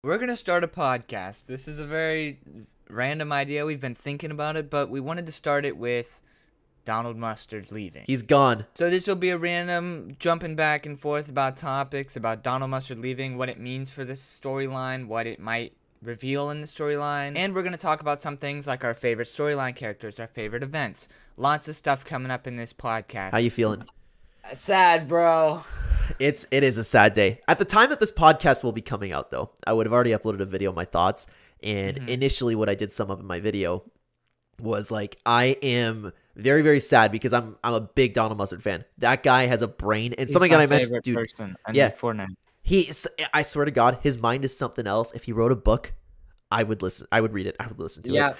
We're going to start a podcast. This is a very random idea. We've been thinking about it, but we wanted to start it with Donald Mustard leaving. He's gone. So this will be a random jumping back and forth about topics, about Donald Mustard leaving, what it means for this storyline, what it might reveal in the storyline, and we're going to talk about some things like our favorite storyline characters, our favorite events. Lots of stuff coming up in this podcast. How you feeling? Sad, bro. It is a sad day. At the time that this podcast will be coming out, though, I would have already uploaded a video of my thoughts. And initially what I did sum up in my video was like, I am very, very sad because I'm a big Donald Mustard fan. That guy has a brain. And He's something my that I mentioned, favorite dude. person on Yeah. Fortnite. I swear to God, his mind is something else. If he wrote a book, I would listen. I would read it. I would listen to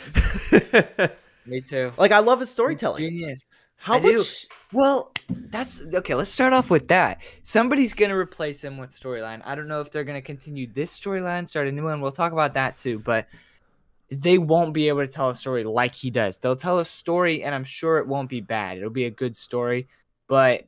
it. Me too. Like, I love his storytelling. Genius. How I much? do. Well, that's okay. Let's start off with that. Somebody's gonna replace him with storyline. I don't know if they're gonna continue this storyline, start a new one. We'll talk about that too. But they won't be able to tell a story like he does. They'll tell a story, and I'm sure it won't be bad. It'll be a good story. But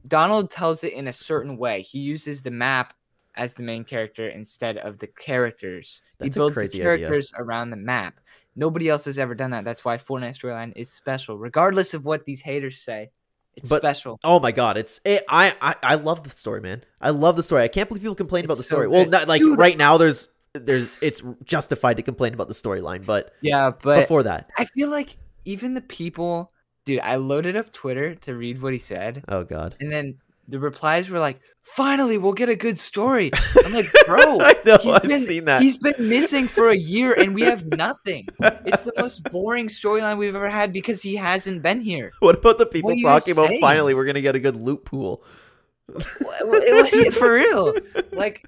Donald tells it in a certain way. He uses the map as the main character instead of the characters. That's he a builds crazy the characters around the map. Nobody else has ever done that. That's why Fortnite storyline is special, regardless of what these haters say. It's special. Oh my God, I love the story, man. I love the story. I can't believe people complain about the so story. good. Well, not, like Dude. right now, it's justified to complain about the storyline, but Yeah, but before that, I feel like even the people, dude, I loaded up Twitter to read what he said, oh God, and then the replies were like, "Finally, we'll get a good story." I'm like, bro, I know, I've seen that. He's been missing for a year, and we have nothing. It's the most boring storyline we've ever had because he hasn't been here. What about the people What are you guys talking about? saying? Finally, we're gonna get a good loot pool. For real, like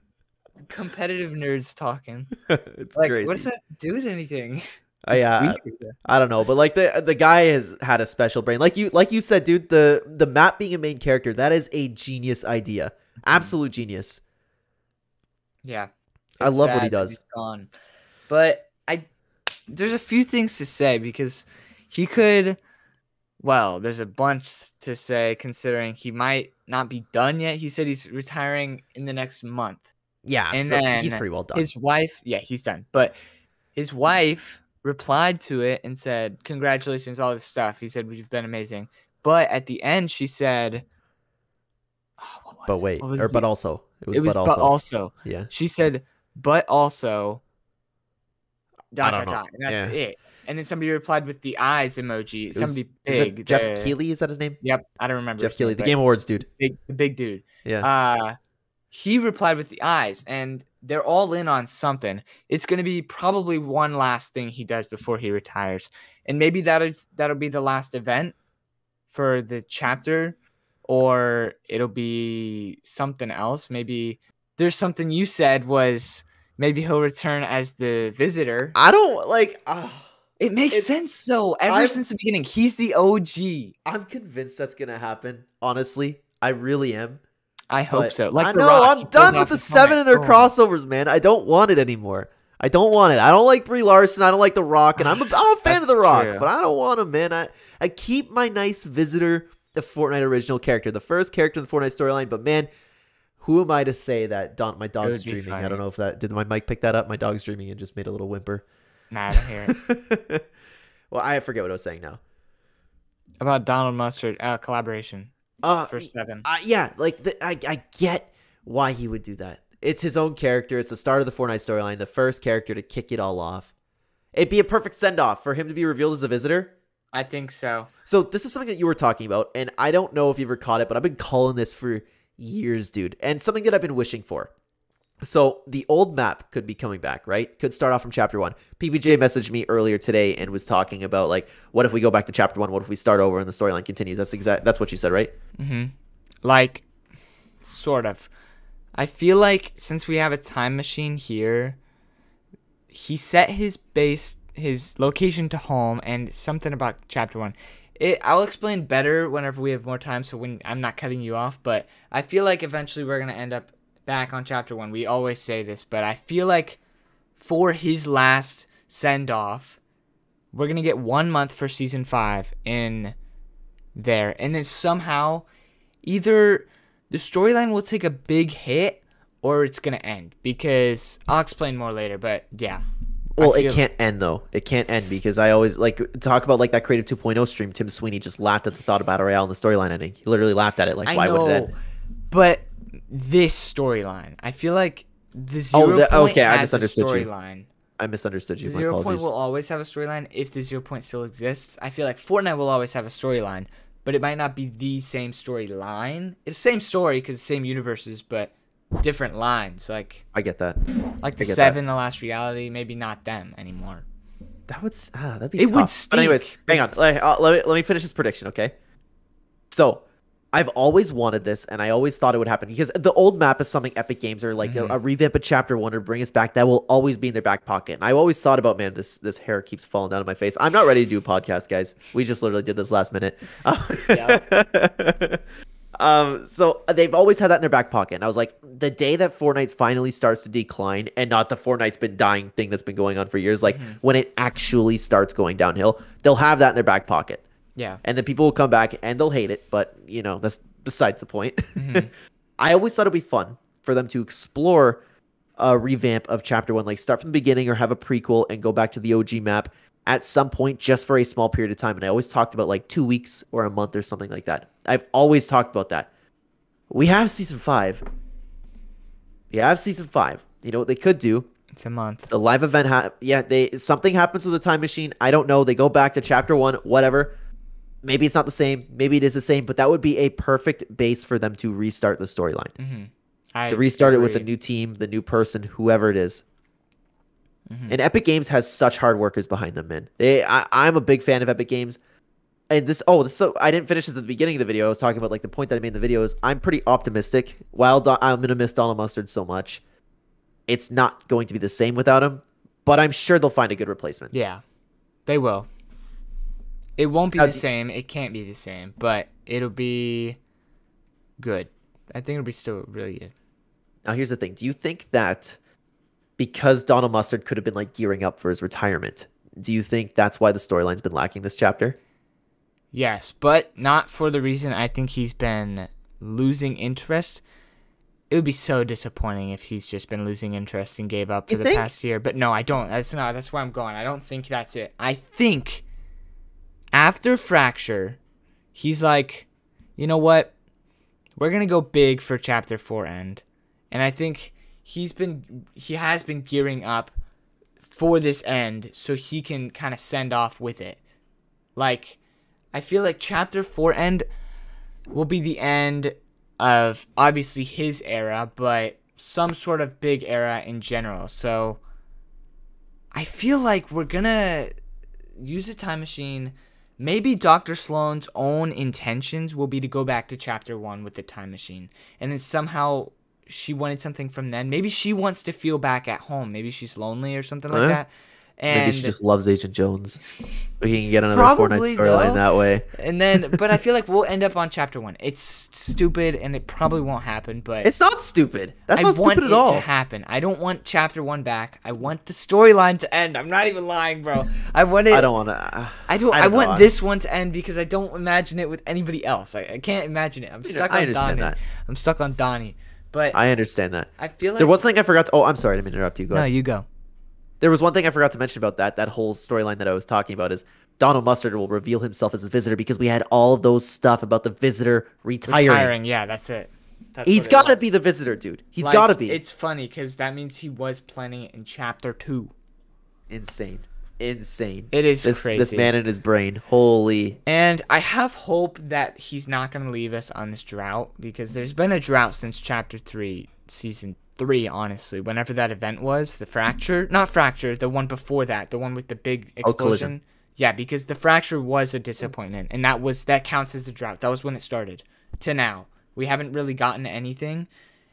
competitive nerds talking. It's Like, crazy. what does that do with anything? Yeah, It's weird. I don't know, but like the guy has had a special brain. Like you said, dude, the map being a main character, that is a genius idea. Absolute genius. Yeah, I it's love what sad he that does. he's gone. But there's a few things to say because he could. Well, there's a bunch to say considering he might not be done yet. He said he's retiring in the next month. Yeah, And so then he's pretty well done. His wife, yeah, he's done. But his wife replied to it and said, "Congratulations, all this stuff." He said, "We've been amazing." But at the end, she said, what was But it? wait, What was or but the- also, it was but also. Yeah. She said, "But also." Dot don't dot know. dot. And that's Yeah. it. And then somebody replied with the eyes emoji. was- Somebody Is it big. Jeff Keighley? Is that his name? Yep, I don't remember. Jeff his name, Keighley, the but Game Awards dude. the big dude. Yeah. He replied with the eyes, and they're all in on something. It's going to be probably one last thing he does before he retires, and maybe that'll be the last event for the chapter, or it'll be something else. Maybe there's something you said was maybe he'll return as the visitor. I don't like. It makes It's- sense though. Ever I'm- since the beginning, he's the OG. I'm convinced that's gonna happen. Honestly, I really am. I hope But so. Like I The know Rock, he I'm pulls done off with the his 7 of their helmet. Boom. crossovers, man. I don't want it anymore. I don't want it. I don't like Brie Larson. I don't like The Rock, and I'm a fan of That's The Rock, true. but I don't want him, man. I keep my nice visitor, the Fortnite original character, the first character in the Fortnite storyline. But man, who am I to say that? My dog's would be dreaming. I funny. don't know if that did my mic pick that up. My dog's dreaming and just made a little whimper. Nah, I don't hear it. Well, I forget what I was saying now. About Donald Mustard collaboration for 7. Yeah, like I get why he would do that. It's his own character. It's the start of the Fortnite storyline, the first character to kick it all off. It'd be a perfect send-off for him to be revealed as a visitor. I think so. So this is something that you were talking about, and I don't know if you ever caught it, but I've been calling this for years, dude, and something that I've been wishing for. So the old map could be coming back, right? Could start off from chapter 1. PBJ messaged me earlier today and was talking about, like, what if we go back to chapter 1? What if we start over and the storyline continues? That's what you said, right? Mm-hmm. Like, sort of. I feel like since we have a time machine here, he set his location to home, and something about chapter 1. I'll explain better whenever we have more time, so when I'm not cutting you off, but I feel like eventually we're going to end up back on chapter 1. We always say this, but I feel like for his last send-off, we're going to get 1 month for season 5 in there, and then somehow either the storyline will take a big hit, or it's gonna end, because I'll explain more later. But yeah. Well, it can't end though. It can't end because I always talk about that Creative 2.0 stream. Tim Sweeney just laughed at the thought of Battle Royale and the storyline ending. He literally laughed at it. Like, why would it end? But this storyline, I feel like the 0 point has a storyline. I misunderstood you. The 0 point will always have a storyline if the 0 point still exists. I feel like Fortnite will always have a storyline, but it might not be the same storyline. It's the same story because the same universes, but different lines. Like, I get that. Like the 7, The Last Reality, maybe not them anymore. That'd be it tough. would stink. But anyways, hang on. Let me finish this prediction, okay? So, I've always wanted this, and I always thought it would happen because the old map is something Epic Games or like a revamp of Chapter 1 or bring us back. That will always be in their back pocket. And I always thought about, man, this hair keeps falling down on my face. I'm not ready to do a podcast, guys. We just literally did this last minute. So they've always had that in their back pocket. And I was like, the day that Fortnite finally starts to decline, and not the Fortnite's been dying thing that's been going on for years, like when it actually starts going downhill, they'll have that in their back pocket. Yeah. And then people will come back and they'll hate it, but that's besides the point. I always thought it'd be fun for them to explore a revamp of Chapter 1, like start from the beginning or have a prequel and go back to the OG map at some point just for a small period of time. And I always talked about like 2 weeks or a month or something like that. I've always talked about that. We have Season 5. You know what they could do? It's a month. The live event, something happens with the time machine. I don't know. They go back to Chapter 1, whatever. Maybe it's not the same. Maybe it is the same. But that would be a perfect base for them to restart the storyline. To restart it with the new team, the new person, whoever it is. And Epic Games has such hard workers behind them, man. I'm a big fan of Epic Games. And so I didn't finish this at the beginning of the video. I was talking about like the point that I made in the video is I'm pretty optimistic. While I'm going to miss Donald Mustard so much, it's not going to be the same without him. But I'm sure they'll find a good replacement. Yeah, they will. It won't be the same. It can't be the same, but it'll be good. I think it'll be still really good. Now, here's the thing. Do you think that because Donald Mustard could have been like gearing up for his retirement, do you think that's why the storyline's been lacking this chapter? Yes, but not for the reason I think he's been losing interest. It would be so disappointing if he's just been losing interest and gave up for the past year. But no, I don't. That's where I'm going. I don't think that's it. I think after Fracture, he's like, you know what? We're going to go big for Chapter 4 end. And I think he has been gearing up for this end so he can kind of send off with it. Like, I feel like Chapter 4 end will be the end of obviously his era, but some sort of big era in general. So I feel like we're going to use a time machine. Maybe Dr. Sloan's own intentions will be to go back to Chapter 1 with the time machine. And then somehow she wanted something from then. Maybe she wants to feel back at home. Maybe she's lonely or something like that. And maybe she just loves Agent Jones. We can get another Fortnite storyline that way. And then, but I feel like we'll end up on Chapter 1. It's stupid, and it probably won't happen. But it's not stupid. That's not stupid at all. I want it to happen. I don't want Chapter 1 back. I want the storyline to end. I'm not even lying, bro. I want it. I don't want to. I want this one to end because I don't imagine it with anybody else. I can't imagine it. I'm stuck on Donnie. I'm stuck on Donnie. But I understand that. I feel like there was something I forgot to. Oh, I'm sorry. I didn't interrupt you. Go ahead. No, you go. There was one thing I forgot to mention about that whole storyline that I was talking about is Donald Mustard will reveal himself as a visitor because we had all those stuff about the visitor retiring. Yeah, that's it. He's got to be the visitor, dude. He's got to be. It's funny because that means he was planning it in Chapter 2. Insane. It is crazy. This man in his brain. Holy. And I have hope that he's not going to leave us on this drought because there's been a drought since Chapter 3, Season 3, honestly. Whenever that event was, the Fracture. Not Fracture, the one before that. The one with the big explosion. Yeah, because the Fracture was a disappointment. And that counts as a drought. That was when it started. To now. We haven't really gotten anything.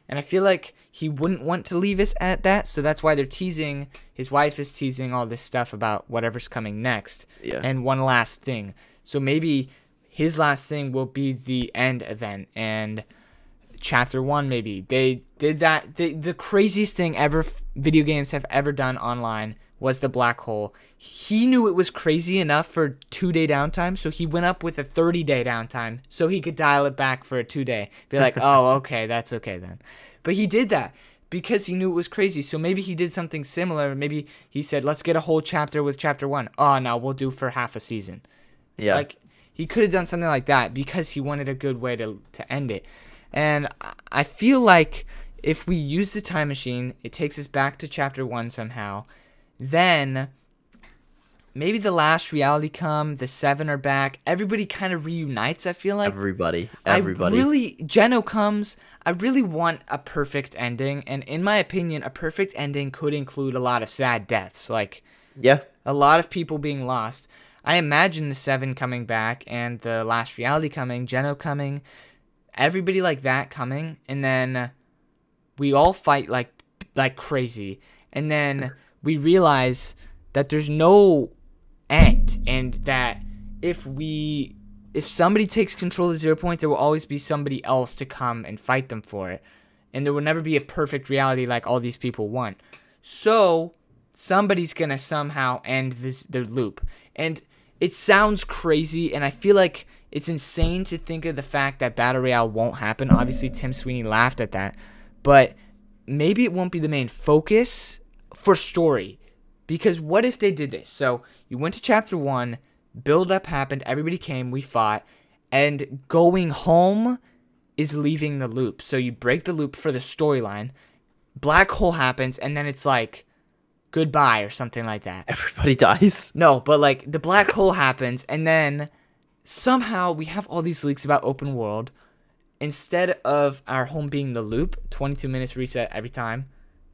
And I feel like he wouldn't want to leave us at that, so that's why they're teasing. His wife is teasing all this stuff about whatever's coming next. Yeah. And one last thing. So maybe his last thing will be the end event. And Chapter 1, maybe. They did that. The craziest thing ever video games have ever done online was the black hole. He knew it was crazy enough for 2-day downtime, so he went up with a 30-day downtime so he could dial it back for a 2-day. Be like, oh, okay, that's okay then. But he did that. because he knew it was crazy. So maybe he did something similar. Maybe he said, let's get a whole chapter with chapter 1. Oh, no, we'll do for half a season. Yeah. Like, he could have done something like that because he wanted a good way to end it. And I feel like if we use the time machine, it takes us back to chapter 1 somehow. Then maybe the last reality come, the 7 are back. Everybody kind of reunites, I feel like. Everybody. Geno comes. I really want a perfect ending. And in my opinion, a perfect ending could include a lot of sad deaths. Like, yeah, a lot of people being lost. I imagine the 7 coming back and the last reality coming, Geno coming, everybody like that coming. And then we all fight like crazy. And then we realize that there's no end, and that if somebody takes control of 0 Point, there will always be somebody else to come and fight them for it, and there will never be a perfect reality like all these people want. So somebody's gonna somehow end their loop, and it sounds crazy, and I feel like it's insane to think of the fact that Battle Royale won't happen. Obviously, Tim Sweeney laughed at that, but maybe it won't be the main focus for story. Because what if they did this? So you went to chapter 1, build up happened, everybody came, we fought, and going home is leaving the loop. So you break the loop for the storyline, black hole happens, and then it's like goodbye or something like that. Everybody dies. No, but like the black hole happens, and then somehow we have all these leaks about open world. Instead of our home being the loop, 22 minutes reset every time,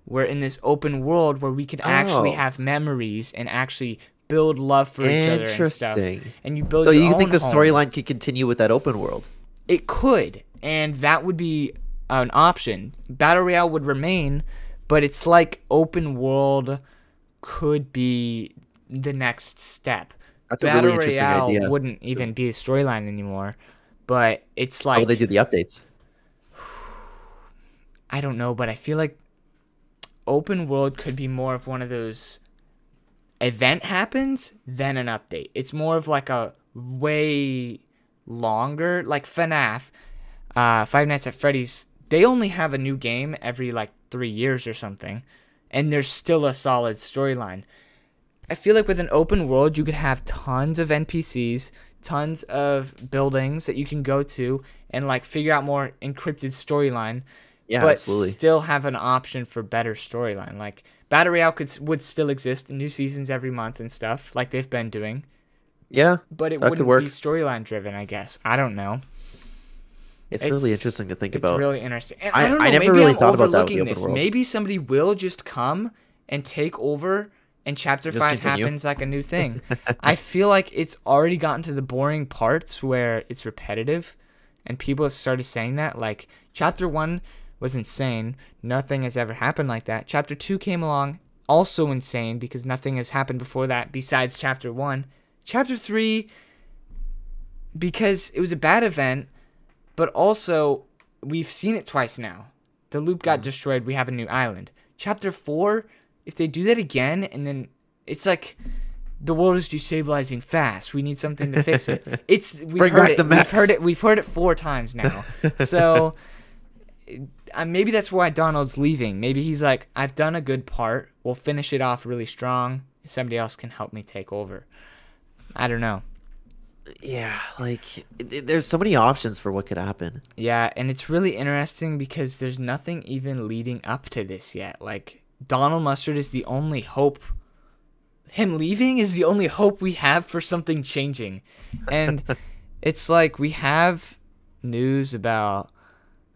we're in this open world where we can actually have memories and actually build love for each other and stuff. And you build. So you think the storyline could continue with that open world? It could, and that would be an option. Battle Royale would remain, but it's like open world could be the next step. That's a really interesting Battle idea. Royale wouldn't even be a storyline anymore, but it's like. How will they do the updates? I don't know, but I feel like open world could be more of one of those event happens then an update. It's more of like a way longer, like FNAF, Five Nights at Freddy's. They only have a new game every like 3 years or something, and there's still a solid storyline. I feel like with an open world, you could have tons of NPCs, tons of buildings that you can go to and like figure out more encrypted storyline. Yeah, but absolutely. Still have an option for better storyline. Like Battle Royale would still exist, new seasons every month and stuff, like they've been doing. Yeah, but it that wouldn't could work. be storyline driven, I guess. I don't know. It's really interesting to think about. It's really interesting. And I don't know. I never maybe really I'm thought about that with overlooking the open this. world. Maybe somebody will just come and take over, and Chapter Just 5 continue. happens like a new thing. I feel like it's already gotten to the boring parts where it's repetitive, and people have started saying that. Like Chapter 1 was insane. Nothing has ever happened like that. Chapter 2 came along, also insane because nothing has happened before that besides Chapter 1. Chapter 3, because it was a bad event, but also we've seen it twice now. The loop got destroyed. We have a new island. Chapter 4, if they do that again, and then it's like the world is destabilizing fast. We need something to fix it. We've heard it 4 times now. So maybe that's why Donald's leaving. Maybe he's like, I've done a good part. We'll finish it off really strong. Somebody else can help me take over. I don't know. Yeah, like there's so many options for what could happen. Yeah, and it's really interesting because there's nothing even leading up to this yet. Like Donald Mustard is the only hope. Him leaving is the only hope we have for something changing. And it's like we have news about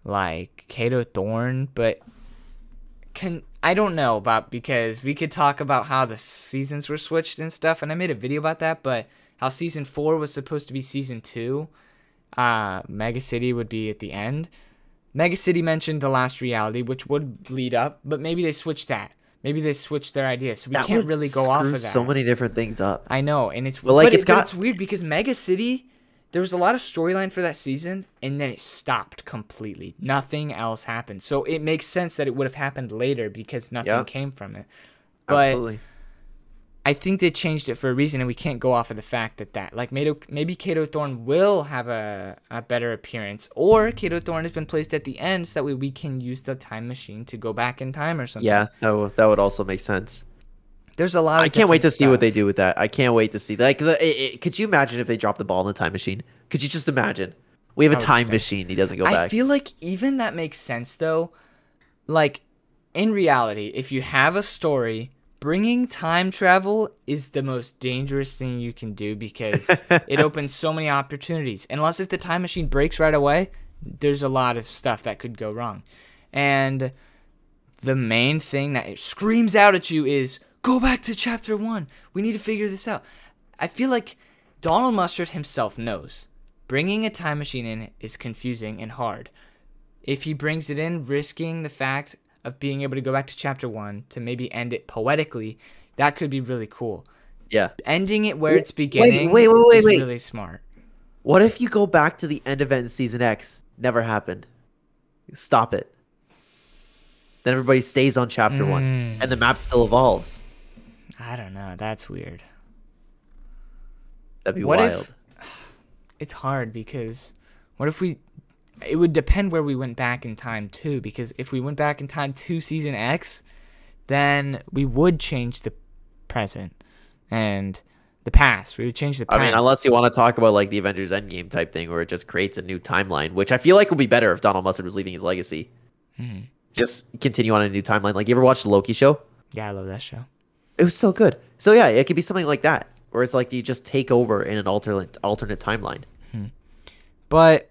like Kato Thorne, but I don't know about, because we could talk about how the seasons were switched and stuff, and I made a video about that, but how season 4 was supposed to be season 2. Mega City would be at the end. Mega City mentioned the last reality, which would lead up, but maybe they switched that. Maybe they switched their idea, so we can't really go off of that. So many different things up. I know, and it's it's weird because Mega City, there was a lot of storyline for that season, and then it stopped completely. Nothing else happened, so it makes sense that it would have happened later because nothing came from it. But absolutely. I think they changed it for a reason, and we can't go off of the fact that like maybe Kato Thorne will have a better appearance, or Kato Thorne has been placed at the end so that way we can use the time machine to go back in time or something. Yeah, that would also make sense. There's a lot of I can't wait to see what stuff. they do with that. I can't wait to see. Like, could you imagine if they dropped the ball in the time machine? Could you just imagine? We have a time machine. He doesn't go back. I feel like even that makes sense, though. Like, in reality, if you have a story, bringing time travel is the most dangerous thing you can do because it opens so many opportunities. Unless if the time machine breaks right away, there's a lot of stuff that could go wrong. And the main thing that it screams out at you is, go back to chapter 1. We need to figure this out. I feel like Donald Mustard himself knows bringing a time machine in is confusing and hard. If he brings it in, risking the fact of being able to go back to chapter 1 to maybe end it poetically, that could be really cool. Yeah. Ending it where it's beginning is really smart. What if you go back to the end event in Season X? Never happened. Stop it. Then everybody stays on chapter 1, and the map still evolves. I don't know. That's weird. That'd be wild. It's hard because what if it would depend where we went back in time too, because if we went back in time to Season X, then we would change the present and the past. We would change the past. I mean, unless you want to talk about like the Avengers Endgame type thing where it just creates a new timeline, which I feel like would be better if Donald Mustard was leaving his legacy. Just continue on a new timeline. Like, you ever watched the Loki show? Yeah, I love that show. It was so good. So yeah, it could be something like that, where it's like you just take over in an alternate timeline. But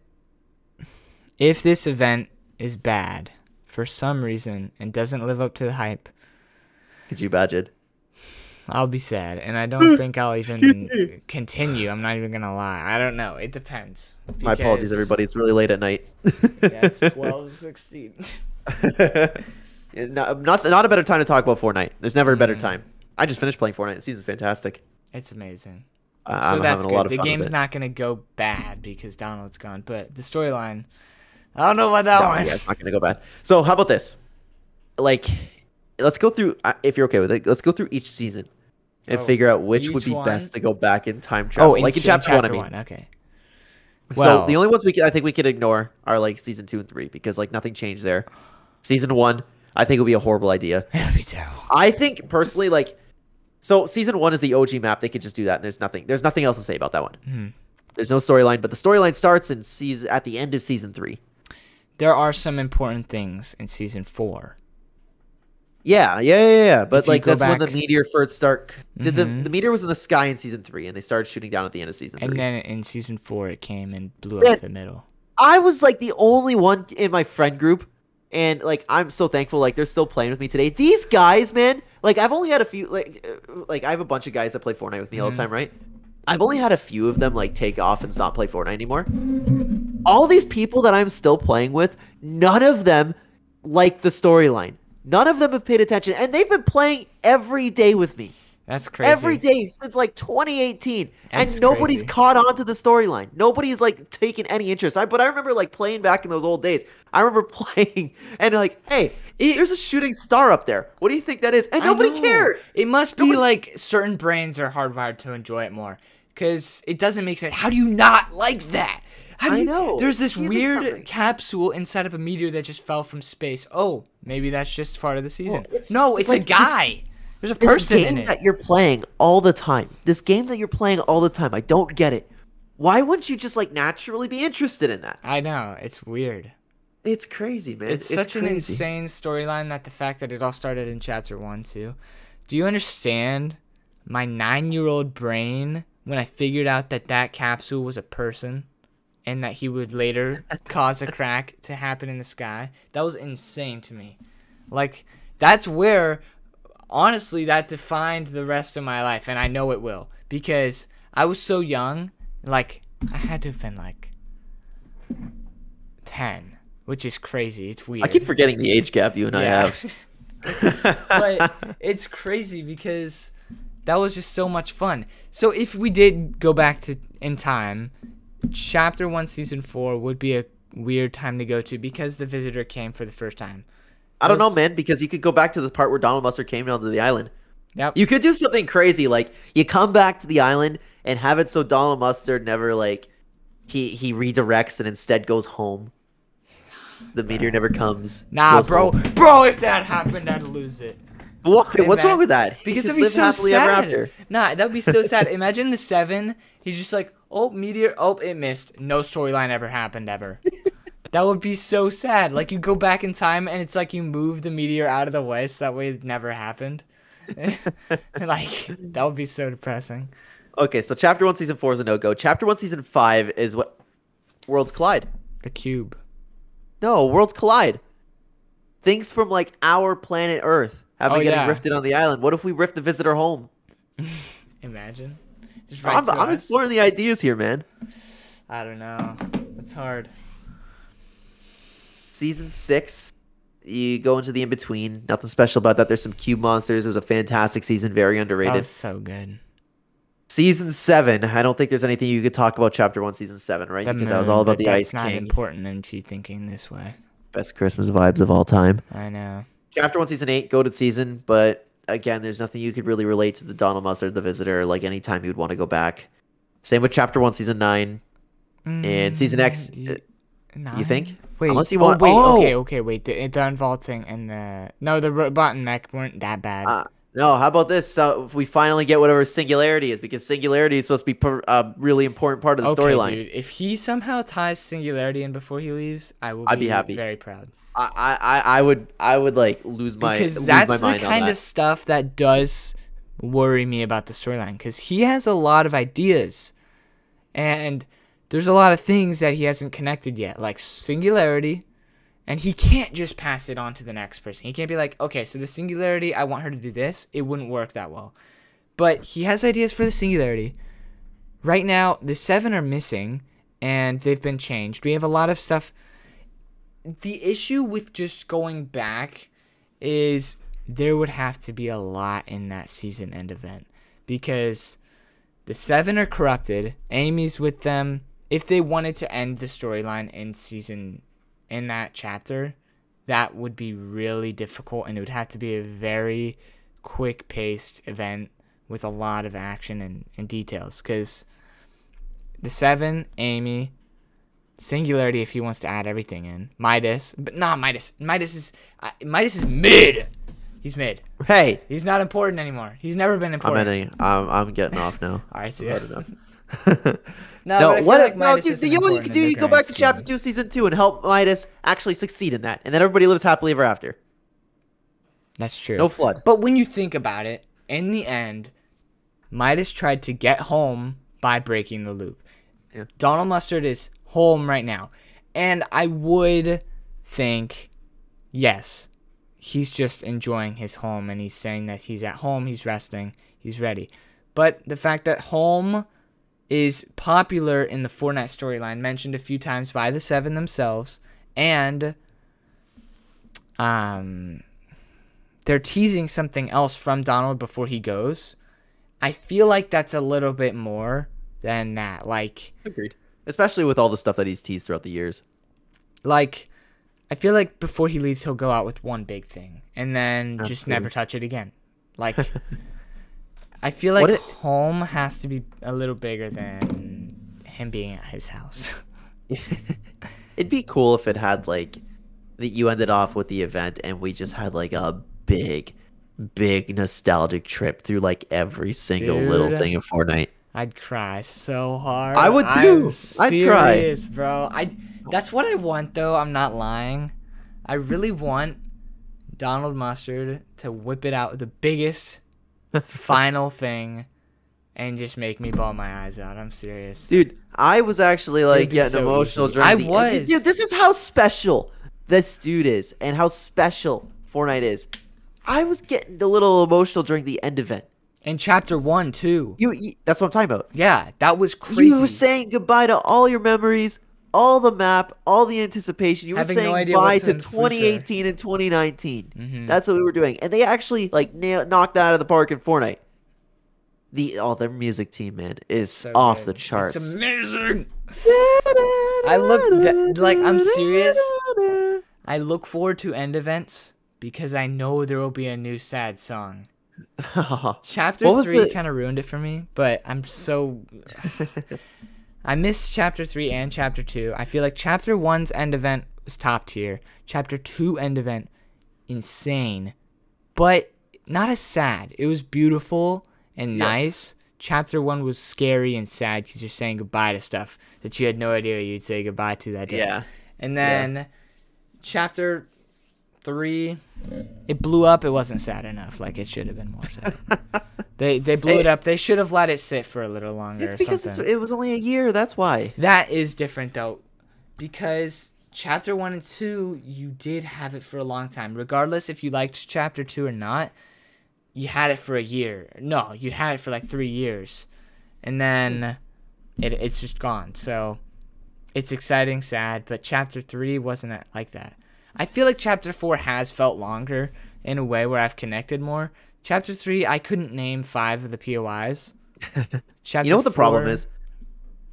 if this event is bad for some reason and doesn't live up to the hype, Could you imagine? I'll be sad, and I don't think I'll even continue. I'm not even gonna lie. I don't know. It depends. My apologies, everybody. It's really late at night. Yeah, it's 12:16. Not a better time to talk about Fortnite. There's never a better time. I just finished playing Fortnite. The season's fantastic. It's amazing. I'm So that's having a lot good. of The fun with game's it. not gonna go bad because Donald's gone, but the storyline, I don't know about that one. Yeah, it's not gonna go bad. So how about this? Like, let's go through. If you're okay with it, let's go through each season and figure out which would be best to go back in time travel. Like in chapter 1, I mean. Okay. So the only ones I think we could ignore are like season 2 and 3 because like nothing changed there. Season 1, I think would be a horrible idea. That'd be terrible. I think personally, like, so season 1 is the OG map. They could just do that, and there's nothing else to say about that one. There's no storyline, but the storyline starts at the end of season 3. There are some important things in season 4. Yeah. But like that's when the back- meteor first start. The meteor was in the sky in season 3, and they started shooting down at the end of season 3. And then in season 4, it came and blew up the middle. I was like the only one in my friend group, and like I'm so thankful. Like they're still playing with me today. These guys, man. Like I've only had a few. Like I have a bunch of guys that play Fortnite with me all the time, right? I've only had a few of them like take off and not play Fortnite anymore. All these people that I'm still playing with, none of them like the storyline. None of them have paid attention, and they've been playing every day with me. That's crazy. Every day since like 2018, That's and nobody's crazy. caught on to the storyline. Nobody's like taken any interest. But I remember like playing back in those old days. I remember playing and like, hey, there's a shooting star up there. What do you think that is? And nobody cared. It must be like certain brains are hardwired to enjoy it more because it doesn't make sense. How do you not like that? I know. There's this He's weird something. capsule inside of a meteor that just fell from space. Oh, maybe that's just part of the season. Well, it's like a guy. There's a This person game in it. that you're playing all the time. I don't get it. Why wouldn't you just like naturally be interested in that? I know. It's weird. It's crazy, man. It's such an insane storyline that the fact that it all started in chapter 1 too. Do you understand my 9-year-old brain when I figured out that capsule was a person and that he would later cause a crack to happen in the sky? That was insane to me. Like, that's where, honestly, that defined the rest of my life, and I know it will because I was so young. Like, I had to have been like 10, which is crazy. It's weird. I keep forgetting the age gap you and I have. But it's crazy because that was just so much fun. So if we did go back to in time, chapter 1 season 4 would be a weird time to go to because the visitor came for the first time. I don't know, man, because you could go back to the part where Donald Mustard came down to the island. Yep. You could do something crazy, like you come back to the island and have it so Donald Mustard never like he redirects and instead goes home. The meteor never comes. Nah, goes bro. home. Bro, if that happened, I'd lose it. Why? Hey, What's man. wrong with that? Because He it'd could be live so happily sad. ever after. Nah, that'd be so sad. Imagine the 7. He's just like, oh, meteor. Oh, it missed. No storyline ever happened ever. That would be so sad. Like, you go back in time, and it's like you move the meteor out of the way, so that way it never happened. Like, that would be so depressing. Okay, so Chapter 1, Season 4 is a no-go. Chapter 1, Season 5 is what? Worlds Collide. The cube. No, Worlds Collide. Things from, like, our planet Earth have been getting rifted on the island. What if we rift the visitor home? Imagine. Just I'm exploring the ideas here, man. I don't know. It's hard. Season 6, you go into the in-between. Nothing special about that. There's some cube monsters. It was a fantastic season. Very underrated. That was so good. Season 7, I don't think there's anything you could talk about Chapter 1, Season 7, right? Because that was all about the Ice King. That's not important if you're thinking this way. Best Christmas vibes of all time. I know. Chapter 1, Season 8, goated season, but again, there's nothing you could really relate to the Donald Mustard, the Visitor, like anytime you'd want to go back. Same with Chapter 1, Season 9. And Season X, you think? Wait, unless you want. Okay, wait. The unvaulting and the robot and mech weren't that bad. No, how about this? If we finally get whatever Singularity is, because Singularity is supposed to be a really important part of the storyline. Dude, if he somehow ties Singularity in before he leaves, I'd be happy. Very proud. I would like lose my because lose that's my mind the kind on that. of stuff that does worry me about the storyline, because he has a lot of ideas, and there's a lot of things that he hasn't connected yet, like Singularity. And he can't just pass it on to the next person. He can't be like, okay, so the Singularity, I want her to do this. It wouldn't work that well. But he has ideas for the Singularity. Right now, the 7 are missing, and they've been changed. We have a lot of stuff. The issue with just going back is there would have to be a lot in that season end event. Because the 7 are corrupted. Amy's with them. If they wanted to end the storyline in that chapter, that would be really difficult, and it would have to be a very quick-paced event with a lot of action and details, because the 7, Amy, Singularity if he wants to add everything in, Midas, but not Midas. Midas is mid. He's mid. Hey, he's not important anymore. He's never been important. I'm getting off now. All right, see ya. No, what? Like no, dude, you know what you can do? You go back to Chapter 2, Season 2, and help Midas actually succeed in that, and then everybody lives happily ever after. That's true. No flood. But when you think about it, in the end, Midas tried to get home by breaking the loop. Yeah. Donald Mustard is home right now, and I would think, yes, he's just enjoying his home, and he's saying that he's at home, he's resting, he's ready. But the fact that home is popular in the Fortnite storyline, mentioned a few times by the 7 themselves, and they're teasing something else from Donald before he goes. I feel like that's a little bit more than that. Like, agreed. Especially with all the stuff that he's teased throughout the years. Like, I feel like before he leaves, he'll go out with one big thing and then just never touch it again. Like, I feel like home has to be a little bigger than him being at his house. It'd be cool if it had, like, that you ended off with the event and we just had, like, a big nostalgic trip through, like, every single little thing of Fortnite. I'd cry so hard. I would too. I'd cry, bro. That's what I want, though. I'm not lying. I really want Donald Mustard to whip it out with the biggest final thing and just make me bawl my eyes out. I'm serious. Dude, I was actually like getting emotional during Dude, this is how special this dude is and how special Fortnite is. I was getting a little emotional during the end event. In Chapter 1, too. That's what I'm talking about. Yeah, that was crazy. You were saying goodbye to all your memories, all the map, all the anticipation. You were saying bye to 2018 and 2019. Mm-hmm. That's what we were doing. And they actually like knocked that out of the park in Fortnite. Their music team, man, is so off the charts. It's amazing. I'm serious. I look forward to end events because I know there will be a new sad song Chapter 3 kind of ruined it for me, but I missed Chapter 3 and Chapter 2. I feel like Chapter 1's end event was top tier. Chapter 2 end event, insane, but not as sad. It was beautiful and nice. Chapter 1 was scary and sad because you're saying goodbye to stuff that you had no idea you'd say goodbye to that day. Yeah. And then Chapter 3, it blew up. It wasn't sad enough. Like, it should have been more sad. They blew it up. They should have let it sit for a little longer. It's because it was only a year. That's why. That is different, though, because Chapter 1 and 2, you did have it for a long time. Regardless if you liked Chapter 2 or not, you had it for a year. No, you had it for like 3 years. And then it's just gone. So it's exciting, sad, but Chapter 3 wasn't like that. I feel like Chapter 4 has felt longer in a way where I've connected more. Chapter 3, I couldn't name 5 of the POIs. You know what the problem is?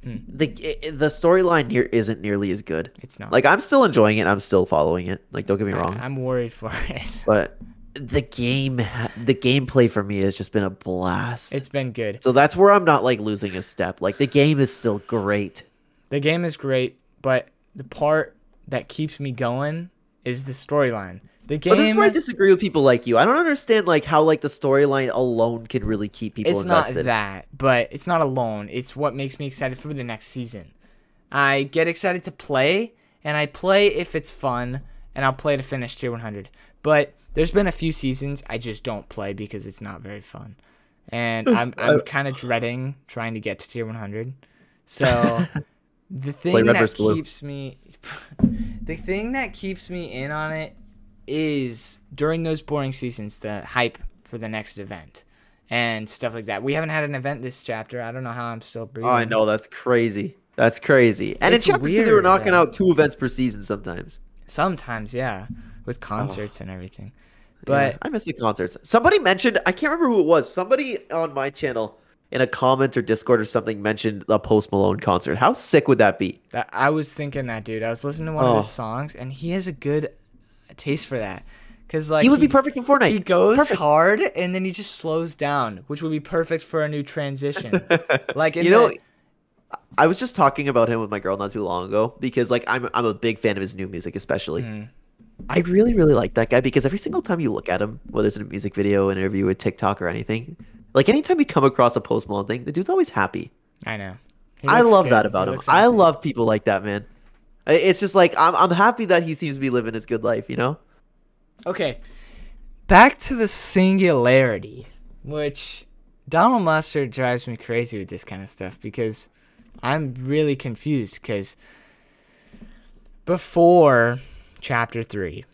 The storyline here isn't nearly as good. It's not. Like, I'm still enjoying it. I'm still following it. Like, don't get me wrong. I'm worried for it. But the gameplay for me has just been a blast. It's been good. So that's where I'm not, like, losing a step. Like, the game is still great. The game is great, but the part that keeps me going is the storyline. The game. But this is where I disagree with people like you. I don't understand like how like the storyline alone can really keep people invested. It's not that, but it's not alone. It's what makes me excited for the next season. I get excited to play, and I play if it's fun, and I'll play to finish tier 100. But there's been a few seasons I just don't play because it's not very fun, and I'm kind of dreading trying to get to tier 100. So the thing that keeps me in on it is during those boring seasons, the hype for the next event and stuff like that. We haven't had an event this chapter. I don't know how I'm still breathing. Oh, I know. That's crazy. That's crazy. And it's in chapter 2, they were knocking out 2 events per season sometimes. Sometimes, yeah, with concerts and everything. But yeah, I miss the concerts. Somebody mentioned, I can't remember who it was. Somebody on my channel in a comment or Discord or something mentioned the Post Malone concert. How sick would that be? I was thinking that, dude. I was listening to one of his songs, and he has a good taste for that, because like he would be perfect in Fortnite. He goes hard and then he just slows down, which would be perfect for a new transition. Like I was just talking about him with my girl not too long ago because like I'm a big fan of his new music, especially. I really like that guy because every single time you look at him, whether it's in a music video, an interview with TikTok or anything, like anytime you come across a Post Malone thing, the dude's always happy. I know. I love that about him. I love people like that, man. It's just like I'm happy that he seems to be living his good life, you know? Okay. Back to the singularity, which Donald Mustard drives me crazy with this kind of stuff because I'm really confused because before Chapter 3,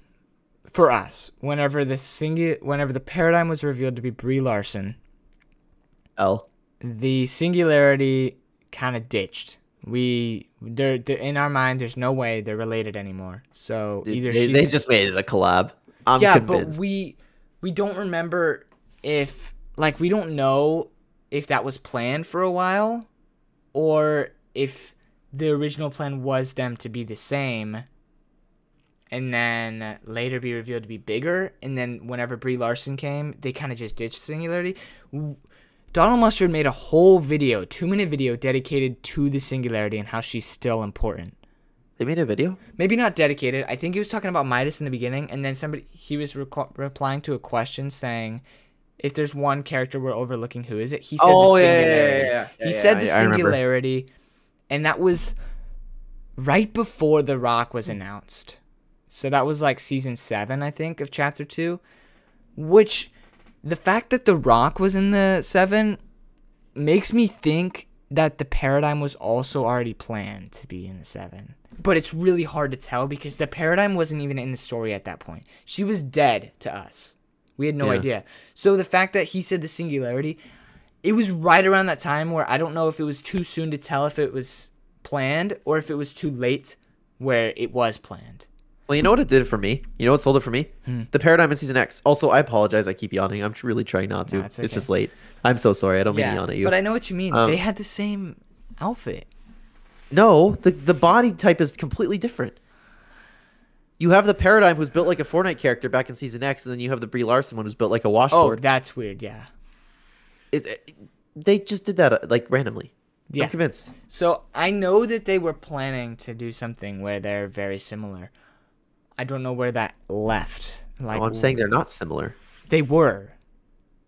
for us, whenever the paradigm was revealed to be Brie Larson, the singularity kind of ditched. They're in our mind, there's no way they're related anymore. So either they just made it a collab. I'm convinced. But we don't remember if we don't know if that was planned for a while or if the original plan was them to be the same and then later be revealed to be bigger, and then whenever Brie Larson came, they kind of just ditched singularity. Donald Mustard made a whole video, 2-minute video, dedicated to the singularity and how she's still important. They made a video? Maybe not dedicated. I think he was talking about Midas in the beginning, and then he was replying to a question saying, if there's one character we're overlooking, who is it? He said the singularity. Yeah. He said the singularity, and that was right before The Rock was announced. So that was like season 7, I think, of Chapter 2, which the fact that The Rock was in the 7 makes me think that the paradigm was also already planned to be in the 7. But it's really hard to tell because the paradigm wasn't even in the story at that point. She was dead to us. We had no idea. So the fact that he said the singularity, it was right around that time where I don't know if it was too soon to tell if it was planned or if it was too late where it was planned. Well, you know what it did for me? You know what sold it for me? The Paradigm in Season X. Also, I apologize. I keep yawning. I'm really trying not to. It's just late. I'm so sorry. I don't mean to yawn at you. But I know what you mean. They had the same outfit. No, the body type is completely different. You have the Paradigm who's built like a Fortnite character back in Season X, and then you have the Brie Larson one who's built like a Oh, washboard. that's weird. Yeah. They just did that like randomly. Yeah. I'm convinced. So I know that they were planning to do something where they're very similar. I don't know where that left. Like, I'm saying they're not similar. they were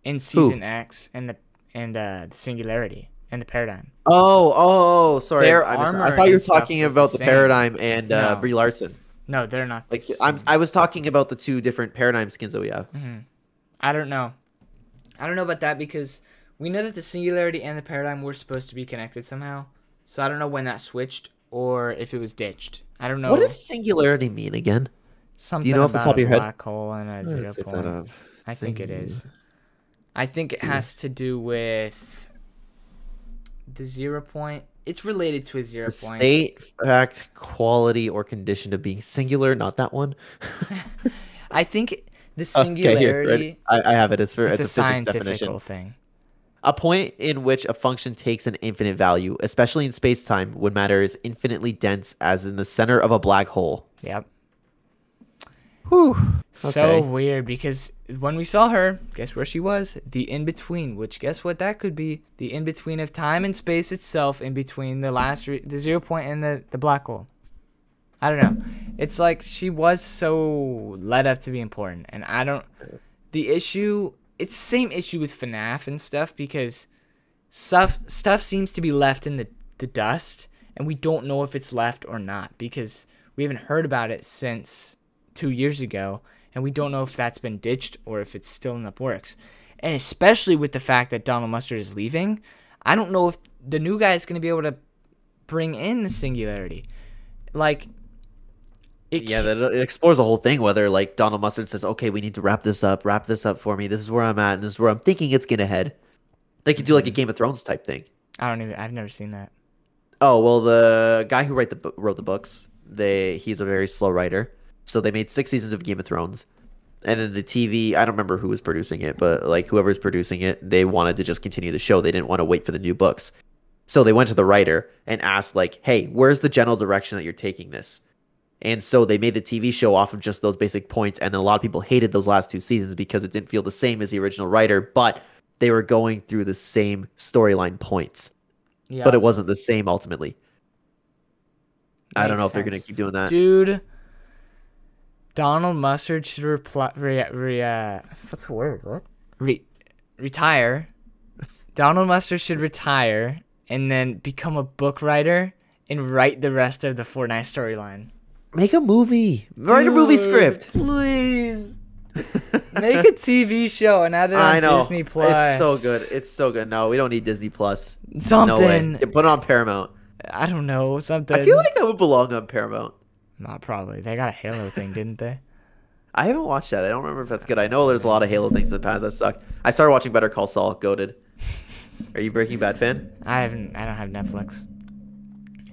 in Season X and the Singularity and the Paradigm. Sorry. Their I armor thought you were and stuff talking was about the the same. Paradigm and No. Brie Larson. No, they're not. The Like same. I was talking about the two different Paradigm skins that we have. I don't know. I don't know about that because we know that the Singularity and the Paradigm were supposed to be connected somehow. So I don't know when that switched or if it was ditched. I don't know. What does singularity mean again? Something do you know off the about top of a your head? black hole and a 0 Let's look that point. up. I think it is. I think it has to do with the 0 point. It's related to a 0 The point. state, fact, quality, or condition of being singular. Not that one. I think the Okay, singularity. here, ready? I have it. It's a It's a physics scientific definition. thing. A point in which a function takes an infinite value, especially in space-time, when matter is infinitely dense, as in the center of a black hole. Yep. Whew. So weird because when we saw her, guess where she was? The in-between, which guess what that could be? The in-between of time and space itself, in between the 0 point and the black hole. I don't know. It's like she was so led up to be important, and I don't. The issue, it's the same issue with FNAF and stuff because stuff seems to be left in the dust, and we don't know if it's left or not because we haven't heard about it since 2 years ago, and we don't know if that's been ditched or if it's still in the works. And especially with the fact that Donald Mustard is leaving, I don't know if the new guy is going to be able to bring in the singularity. Like, It explores the whole thing, whether like Donald Mustard says, okay, we need to wrap this up for me. This is where I'm at, and this is where I'm thinking it's gonna head. They could do like a Game of Thrones type thing. I've never seen that. Oh, well, the guy who wrote the books, he's a very slow writer. So they made 6 seasons of Game of Thrones. And then the TV, I don't remember who was producing it, but like whoever's producing it, they wanted to just continue the show. They didn't want to wait for the new books. So they went to the writer and asked like, hey, where's the general direction that you're taking this? And so they made the TV show off of just those basic points. And a lot of people hated those last 2 seasons because it didn't feel the same as the original writer, but they were going through the same storyline points. Yeah. But it wasn't the same ultimately. I don't know if they're Makes going to keep doing that. Dude, Donald Mustard should what's the word? What? Retire. Donald Mustard should retire and then become a book writer and write the rest of the Fortnite storyline. Make a movie. Write a movie script. Please. Make a TV show and add it I on know. Disney Plus. It's so good. It's so good. No, we don't need Disney Plus. Something. No way. Yeah, put it on Paramount. I don't know. Something. I feel like I would belong on Paramount. Not probably. They got a Halo thing, didn't they? I haven't watched that. I don't remember if that's good. I know there's a lot of Halo things in the past that suck. I started watching Better Call Saul. Goated. Are you Breaking Bad fan? I don't have Netflix.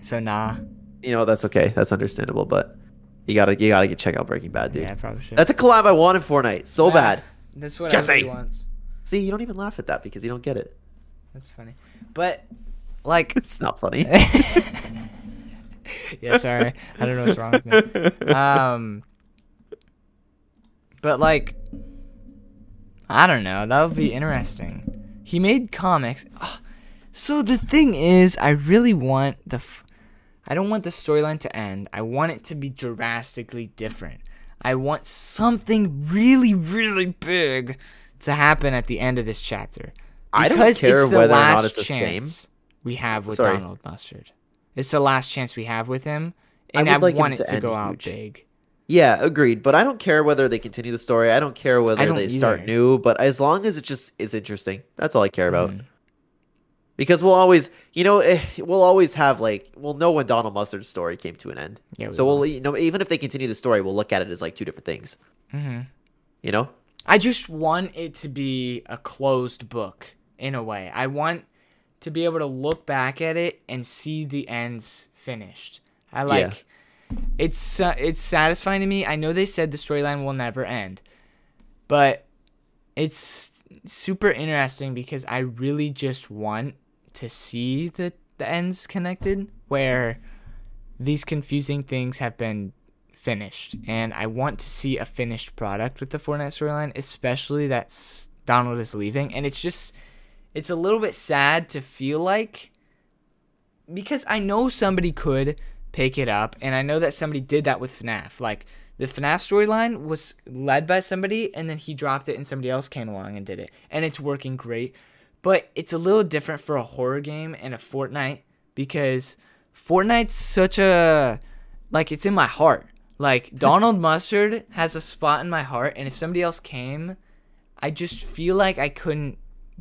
So nah. You know, that's okay. That's understandable, but you gotta check out Breaking Bad, dude. Yeah, I probably should. That's a collab I want in Fortnite. So bad. That's what Jesse! everybody wants. See, you don't even laugh at that because you don't get it. That's funny. But like It's not funny. yeah, sorry. I don't know what's wrong with me. But like I don't know. That would be interesting. He made comics. Ugh. So the thing is, I really want I don't want the storyline to end. I want it to be drastically different. I want something really, really big to happen at the end of this chapter. I don't Because care it's the whether or not last it's the same. chance we have with Sorry. Donald Mustard. It's the last chance we have with him, I and would I like him want to it to end go out huge. big. Yeah, agreed. But I don't care whether they continue the story. I don't care whether I don't they start either. new. But as long as it just is interesting, that's all I care about. Mhm. Because we'll always, we'll always have we'll know when Donald Mustard's story came to an end. Yeah, we So will. even if they continue the story, we'll look at it as like 2 different things. Mhm. You know? I just want it to be a closed book in a way. I want to be able to look back at it and see the ends finished. I like it's satisfying to me. I know they said the storyline will never end, but it's super interesting because I really just want to see the ends connected where these confusing things have been finished, and I want to see a finished product with the Fortnite storyline, especially that Donald is leaving. And it's a little bit sad to feel like, because I know somebody could pick it up, and I know that somebody did that with FNAF. Like, the FNAF storyline was led by somebody, and then he dropped it, and somebody else came along and did it, and it's working great. But it's a little different for a horror game and a Fortnite, because Fortnite's such a, like, it's in my heart. Like, Donald Mustard has a spot in my heart, and if somebody else came, I just feel like I couldn't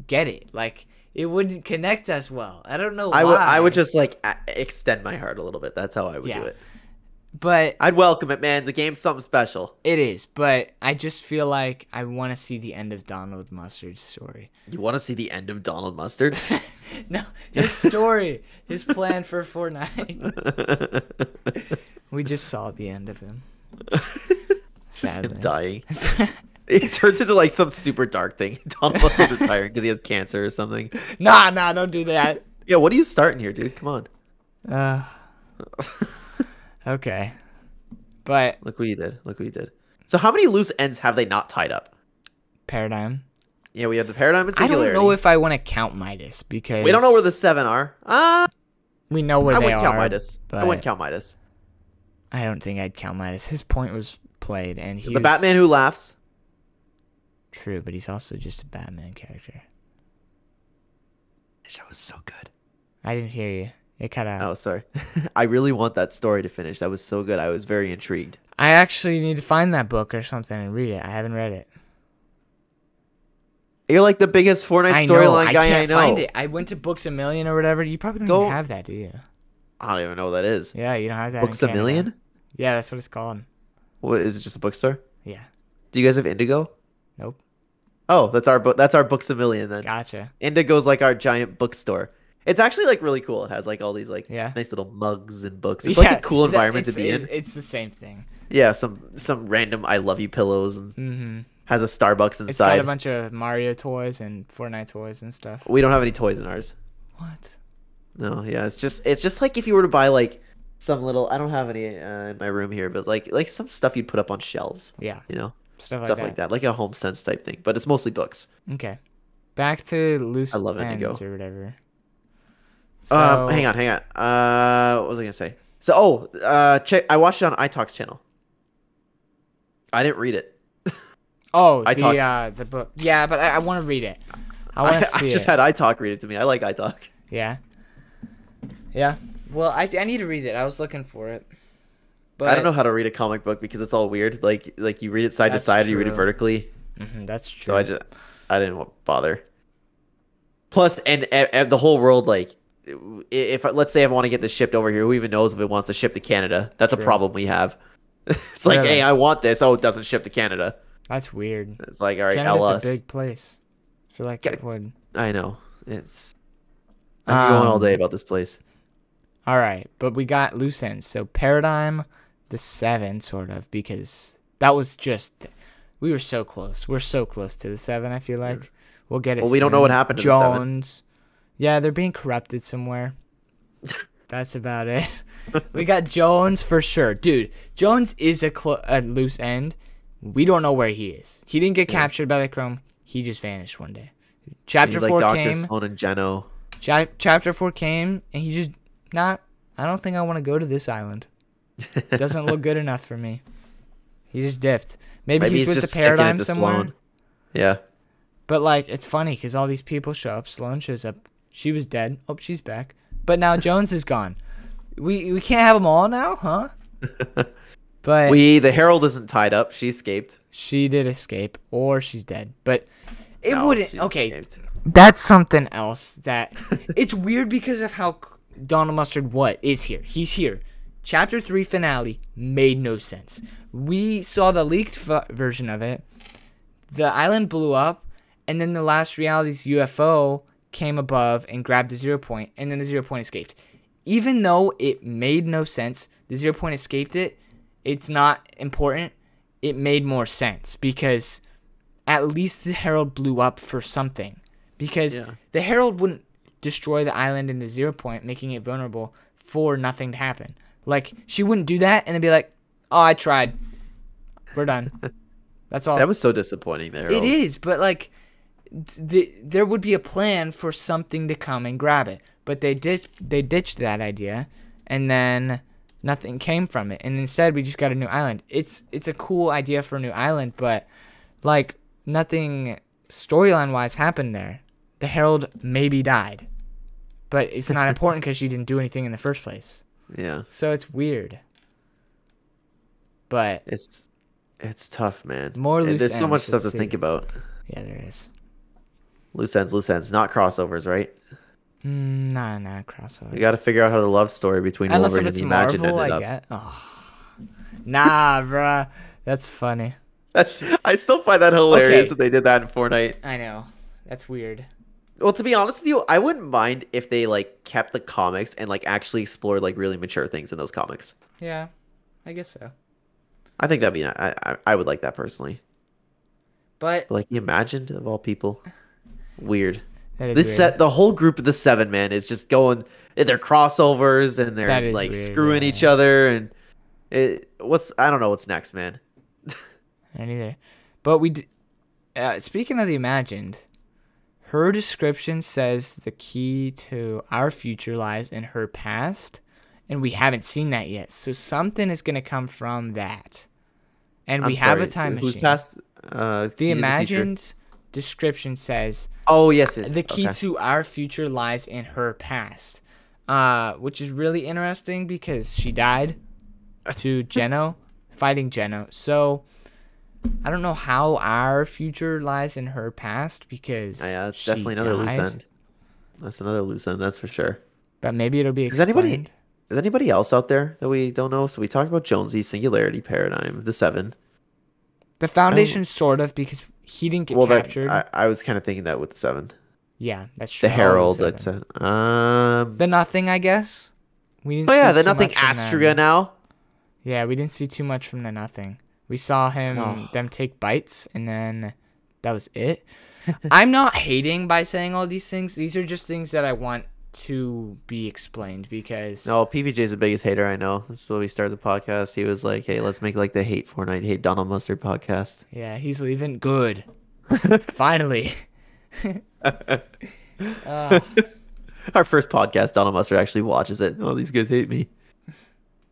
get it. Like, it wouldn't connect us well. I don't know why. I would just, like, extend my heart a little bit. That's how I would do it. But I'd welcome it, man. The game's something special. It is, but I just feel like I want to see the end of Donald Mustard's story. You want to see the end of Donald Mustard? No, his story, his plan for Fortnite. We just saw the end of him. Just him dying. It turns into like some super dark thing. Donald Mustard's retiring because he has cancer or something. Nah, don't do that. Yeah, what are you starting here, dude? Come on. Okay. But look what you did. So how many loose ends have they not tied up? Paradigm. Yeah, we have the Paradigm and Singularity. I don't know if I want to count Midas, because we don't know where the 7 are. We know where they are. I wouldn't count Midas. I wouldn't count Midas. I don't think I'd count Midas. His point was played, and the Batman who laughs. True, but he's also just a Batman character. That was so good. I didn't hear you. It cut out. Oh, sorry. I really want that story to finish. That was so good. I was very intrigued. I actually need to find that book or something and read it. I haven't read it. You're like the biggest Fortnite storyline guy I know. I can't find it. I went to Books A Million or whatever. You probably don't even have that, do you? I don't even know what that is. Yeah, you don't have that. Books A Million? Yeah, that's what it's called. What is it? Just a bookstore? Yeah. Do you guys have Indigo? Nope. Oh, that's our Books A Million then. Gotcha. Indigo's like our giant bookstore. It's actually like really cool. It has like all these like nice little mugs and books. It's like a cool environment to be in. It's the same thing. Yeah, some random I love you pillows and has a Starbucks inside. It's got a bunch of Mario toys and Fortnite toys and stuff. We don't have any toys in ours. What? No, yeah, it's just like if you were to buy like some little, I don't have any in my room here, but like some stuff you'd put up on shelves. Yeah. You know? Stuff like that. Like a Home Sense type thing, but it's mostly books. Okay. Back to loose I love Indigo or whatever. So, hang on. What was I gonna say? So, check. I watched it on iTalk's channel. I didn't read it. Oh, the book. Yeah, but I want to read it. I just had iTalk read it to me. I like iTalk. Yeah. Yeah. Well, I need to read it. I was looking for it. But I don't know how to read a comic book because it's all weird. Like you read it side to side, or you read it vertically. That's true. So I didn't bother. Plus, and the whole world, like, if let's say I want to get this shipped over here, who even knows if it wants to ship to Canada? That's a problem we have. It's like, hey, I want this. Oh, it doesn't ship to Canada. That's weird. It's like, all right, Canada's LS. a big place. I feel like it would. I know. I'm going all day about this place. All right, but we got loose ends. So Paradigm, the 7, sort of, because that was just, we were so close. We're so close to the 7. I feel like we'll get it. Well, we don't know what happened to the 7. Jones. Yeah, they're being corrupted somewhere. That's about it. We got Jones for sure. Dude, Jones is a loose end. We don't know where he is. He didn't get captured by the Chrome. He just vanished one day. Chapter 4 Dr. came. Sloan and Geno. Chapter 4 came, and he just, I don't think I want to go to this island. Doesn't look good enough for me. He just dipped. Maybe he's with just the Paradigm somewhere. Sloan. Yeah. But, like, it's funny because all these people show up. Sloan shows up. She was dead. Oh, she's back. But now Jones is gone. We can't have them all now, huh? But the Herald isn't tied up. She escaped. She did escape, or she's dead. But it wouldn't. Okay, escaped. That's something else that it's weird because of how Donald Mustard is here. He's here. Chapter 3 finale made no sense. We saw the leaked version of it. The island blew up, and then the last reality's UFO came above and grabbed the 0 point, and then the 0 point escaped. Even though it made no sense, the 0 point escaped it. It's not important. It made more sense because at least the Herald blew up for something. Because the Herald wouldn't destroy the island in the 0 point, making it vulnerable for nothing to happen. Like, she wouldn't do that and then be like, Oh, I tried. We're done. That's all. That was so disappointing there. It is, but like, there would be a plan for something to come and grab it, but they ditched that idea, and then nothing came from it, and instead we just got a new island. It's a cool idea for a new island, but like nothing storyline wise happened there. The Herald maybe died, but it's not important because she didn't do anything in the first place. Yeah. So it's weird. But It's tough, man. More loose There's so ends, much stuff to let's see. think about. yeah, there is. Loose ends, not crossovers, right? Nah, You crossover. got to figure out how the love story between Unless Wolverine if and it's the Imagined Marvel, ended I up. get. Oh. Nah, bruh. That's funny. I still find that hilarious Okay. that they did that in Fortnite. I know. That's weird. Well, to be honest with you, I wouldn't mind if they like kept the comics and like actually explored like really mature things in those comics. Yeah, I guess so. I think that'd be I would like that personally. But But, like the Imagined of all people, weird. that is This weird. set, the whole group of the 7 man is just going. They're crossovers and That they're is like weird, screwing yeah. each other and I don't know what's next, man. I don't either. But speaking of the Imagined, her description says the key to our future lies in her past, and we haven't seen that yet. So something is going to come from that. And we have a time machine. Who's past? The Imagined description says Oh yes, the key okay. to our future lies in her past, which is really interesting because she died to Geno, fighting Geno. So I don't know how our future lies in her past because Yeah, that's she definitely another loose died. end. That's another loose end. That's for sure. But maybe it'll be Is explained. anybody else out there that we don't know? So we talked about Jonesy, Singularity Paradigm, the 7. The Foundation sort of because he didn't get captured. I was kind of thinking that with the 7. Yeah, that's true. The Herald. All of a That's sudden. it. The Nothing, I guess. We didn't Oh yeah, see the too Nothing much from Astria them. now. Yeah, we didn't see too much from the Nothing. We saw them take bites, and then that was it. I'm not hating by saying all these things. These are just things that I want to be explained because No, PBJ's the biggest hater I know. This is what we started the podcast. He was like, "Hey, let's make like the Hate Fortnite, Hate Donald Mustard podcast." yeah, he's leaving. Good. Finally. Our first podcast, Donald Mustard actually watches it. Oh, these guys hate me.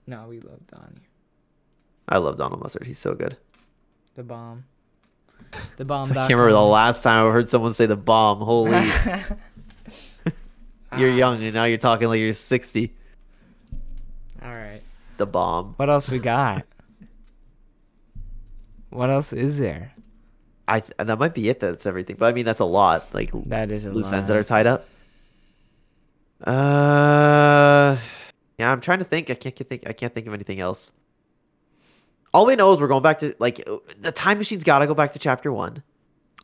No, we love Donnie. I love Donald Mustard. He's so good. The bomb. The bomb. I can't remember the last time I heard someone say the bomb. Holy. You're young and now you're talking like you're 60. All right. The bomb. What else we got? What else is there? That might be it. That's everything. But I mean, that's a lot. Like That is a loose lot. ends that are tied up. Yeah, I'm trying to think. I can't think of anything else. All we know is we're going back to like the time machine's got to go back to chapter 1.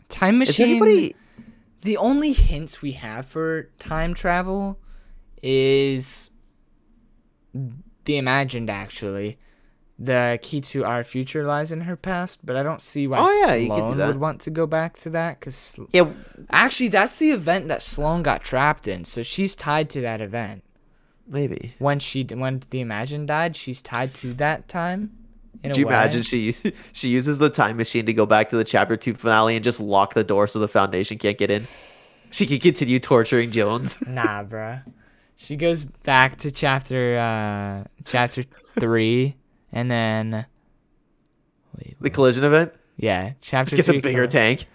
Time Is machine. anybody? The only hints we have for time travel is the Imagined, actually. The key to our future lies in her past, but I don't see why Oh, yeah, you could do Sloane that. would want to go back to that. Cause Yeah. actually, that's the event that Sloane got trapped in, so she's tied to that event. Maybe. When the Imagined died, she's tied to that time. Could you imagine she uses the time machine to go back to the chapter 2 finale and just lock the door so the Foundation can't get in? She can continue torturing Jones. Nah, bruh. She goes back to chapter 3, and then The collision event. yeah, chapter Just gets 3 a bigger tank.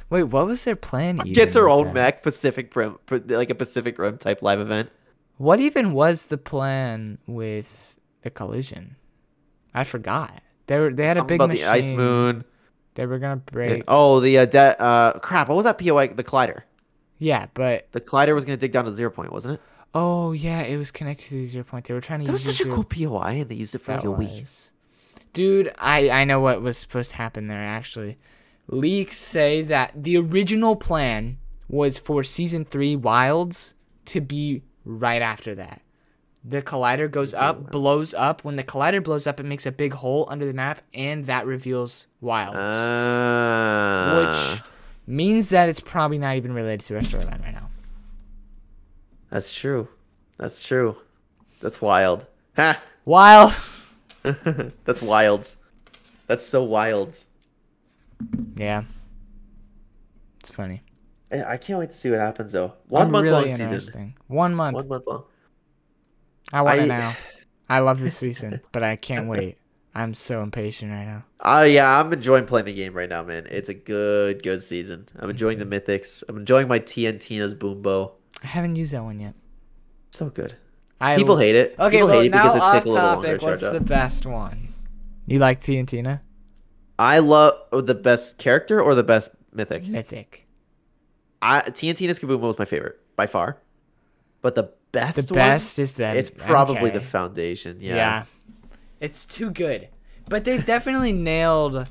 Wait, what was their plan? Gets even her with own that? mech, Pacific Rim, like a Pacific Rim type live event. What even was the plan with the collision? I forgot. They had a Something big about machine. the ice moon. They were gonna break. Oh, crap. What was that POI? The collider. Yeah, but The collider was gonna dig down to the 0 point, wasn't it? oh yeah, it was connected to the 0 point. They were trying to That use was such a the cool POI, and they used it for like That a week. was. Dude, I know what was supposed to happen there, actually. Leaks say that the original plan was for Season 3 Wilds to be right after that. The collider goes up, blows up. When the collider blows up, it makes a big hole under the map, and that reveals Wilds. Which means that it's probably not even related to our storyline right now. That's true. That's true. That's wild. Ha! Wild. That's wild. That's so wild. Yeah. It's funny. I can't wait to see what happens though. 1 month long season. 1 month. 1 month long. I want it now. I love this season, but I can't wait. I'm so impatient right now. Yeah, I'm enjoying playing the game right now, man. It's a good season. I'm enjoying the mythics. I'm enjoying my TNTina's boom bow. I haven't used that one yet. So good. People hate it. Okay, People well, hate it now because it off takes a little longer topic. to charge What's up. the best one? You like TNTina? I love the best character or the best mythic. Mythic. TNTina's Kaboom was my favorite by far, but the best is the. It's probably MK. the foundation. Yeah. It's too good, but they've definitely nailed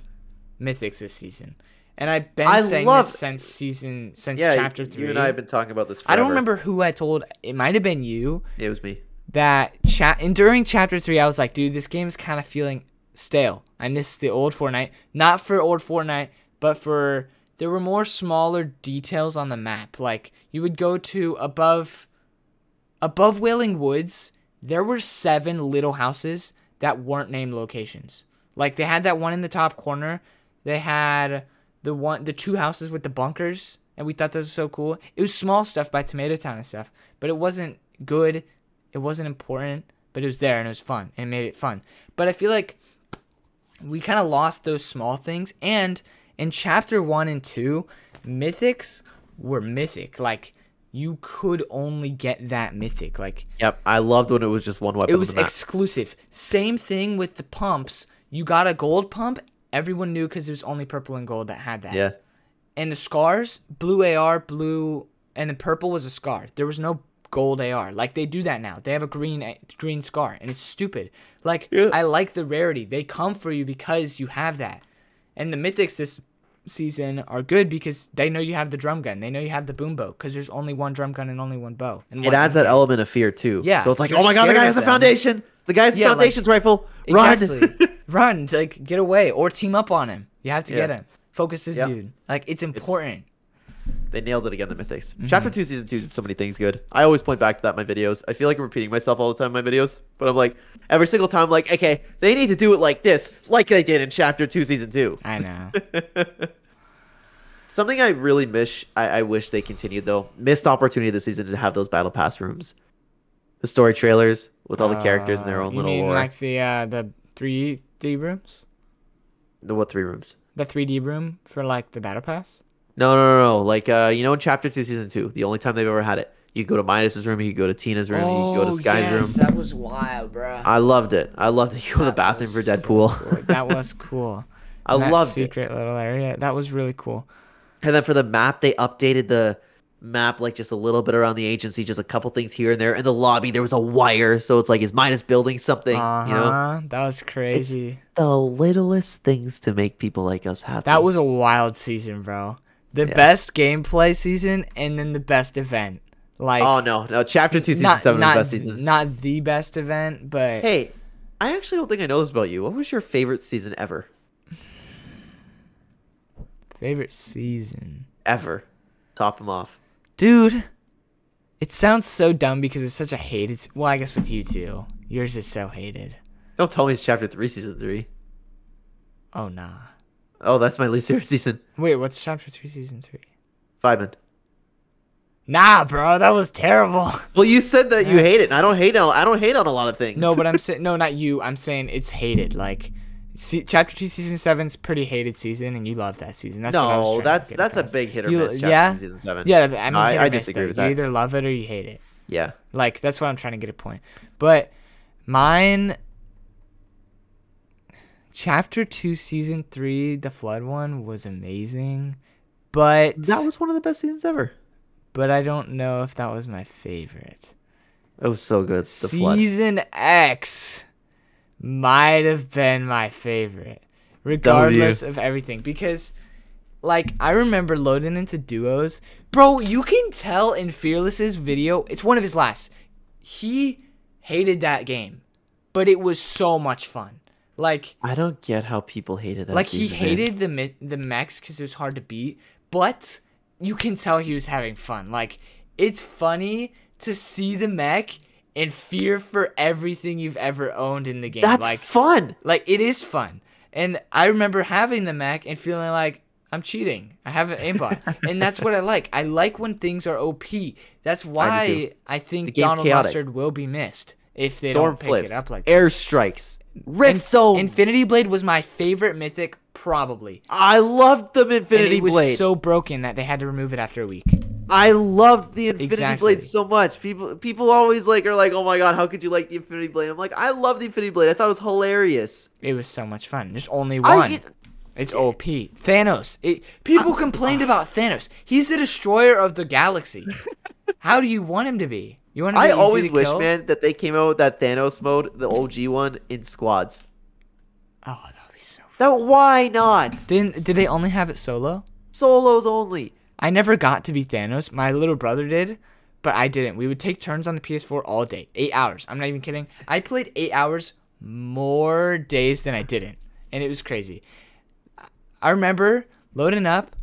mythics this season. And I've been saying this since chapter 3. You and I have been talking about this forever. I don't remember who I told. It might have been you. It was me. That and during chapter 3, I was like, dude, this game is kind of feeling stale. I miss the old Fortnite. Not for old Fortnite, but for there were more smaller details on the map. Like you would go to above Wailing Woods, there were 7 little houses that weren't named locations. Like they had that one in the top corner. They had the 2 houses with the bunkers, and we thought that was so cool. It was small stuff by Tomato Town and stuff, but it wasn't good. It wasn't important, but it was there and it was fun and it made it fun. But I feel like we kind of lost those small things. And in chapter 1 and 2, mythics were mythic. Like you could only get that mythic. Like yep, I loved when it was just one weapon. It was exclusive. Same thing with the pumps. You got a gold pump. Everyone knew because it was only purple and gold that had that. Yeah. And the scars, blue AR, blue, and then purple was a scar. There was no gold AR. Like they do that now. They have a green scar, and it's stupid. Like I like the rarity. They come for you because you have that. And the mythics this season are good because they know you have the drum gun. They know you have the boom bow because there's only one drum gun and only one bow. And it adds that element of fear too. Yeah. So it's like, oh my god, the guy has a foundation. The guy's foundation's rifle. Exactly. Run. Run. Like get away or team up on him. You have to get him. Focus this dude. Like it's important. They nailed it again, the mythics. Chapter 2, Season 2 did so many things good. I always point back to that in my videos. I feel like I'm repeating myself all the time in my videos. But I'm like, every single time, I'm like, okay, they need to do it like this. Like they did in Chapter 2, Season 2. I know. Something I really I wish they continued, though. Missed opportunity this season to have those Battle Pass rooms. The story trailers with all the characters in their own little lore. You mean like the 3D rooms? The what 3 rooms? The 3D room for like the Battle Pass? No. Like, in Chapter 2, Season 2, the only time they've ever had it, you go to Midas's room, you go to Tina's room, you go to Sky's room. That was wild, bro. I loved it. You go to the bathroom for Deadpool. So cool. That was cool. I loved secret little area. That was really cool. And then for the map, they updated the map like just a little bit around the agency, just a couple things here and there. In the lobby, there was a wire, so it's like, is Midas building something? That was crazy. It's the littlest things to make people like us happy. That was a wild season, bro. The best gameplay season, and then the best event. Like, oh no, Chapter 2, Season 7 was the best season. Not the best event, but hey, I actually don't think I know this about you. What was your favorite season ever? Favorite season ever? Top them off, dude. It sounds so dumb because it's such a hated. Well, I guess with you too. Yours is so hated. Don't tell me it's Chapter 3, Season 3. Oh nah. Oh, that's my least favorite season. Wait, what's Chapter 3, Season 3? Fireman. Nah, bro, that was terrible. Well, you said that you hate it. And I don't hate on a lot of things. No, but I'm saying no, not you. I'm saying it's hated. Like, Chapter 2, Season 7's pretty hated season, and you love that season. That's what I was trying to get that's a across. big hit or miss. Chapter 2, Season 7. Yeah, I mean, I disagree with that. You either love it or you hate it. Yeah. Like, that's what I'm trying to get a point. But mine, Chapter 2, Season 3, the Flood one was amazing. But that was one of the best seasons ever. But I don't know if that was my favorite. It was so good. The Flood. Season X might have been my favorite. Regardless of everything. Because, like, I remember loading into duos. Bro, you can tell in Fearless's video, it's one of his last. He hated that game. But it was so much fun. Like, I don't get how people hated that. Like, season, he hated the mechs because it was hard to beat, but you can tell he was having fun. Like, it's funny to see the mech and fear for everything you've ever owned in the game. That's fun. Like, it is fun. And I remember having the mech and feeling like I'm cheating. I have an aimbot. And that's what I like. I like when things are OP. That's why I think Donald Mustard will be missed if they don't pick it up like that. Air strikes. Rift zones. Infinity Blade was my favorite mythic, probably. I loved the Infinity Blade. It was so broken that they had to remove it after a week. I loved the Infinity Blade so much. People always are like, oh my god, how could you like the Infinity Blade? I'm like, I love the Infinity Blade. I thought it was hilarious. It was so much fun. There's only one. It's OP. Thanos. People complained about Thanos. He's the destroyer of the galaxy. How do you want him to be? You want him to be I always easy to wish, kill? man, that they came out with that Thanos mode, the OG one, in squads. Oh, that would be so fun. Why not? Did they only have it solo? Solos only. I never got to be Thanos. My little brother did, but I didn't. We would take turns on the PS4 all day. 8 hours. I'm not even kidding. I played 8 hours more days than I didn't, and it was crazy. I remember loading up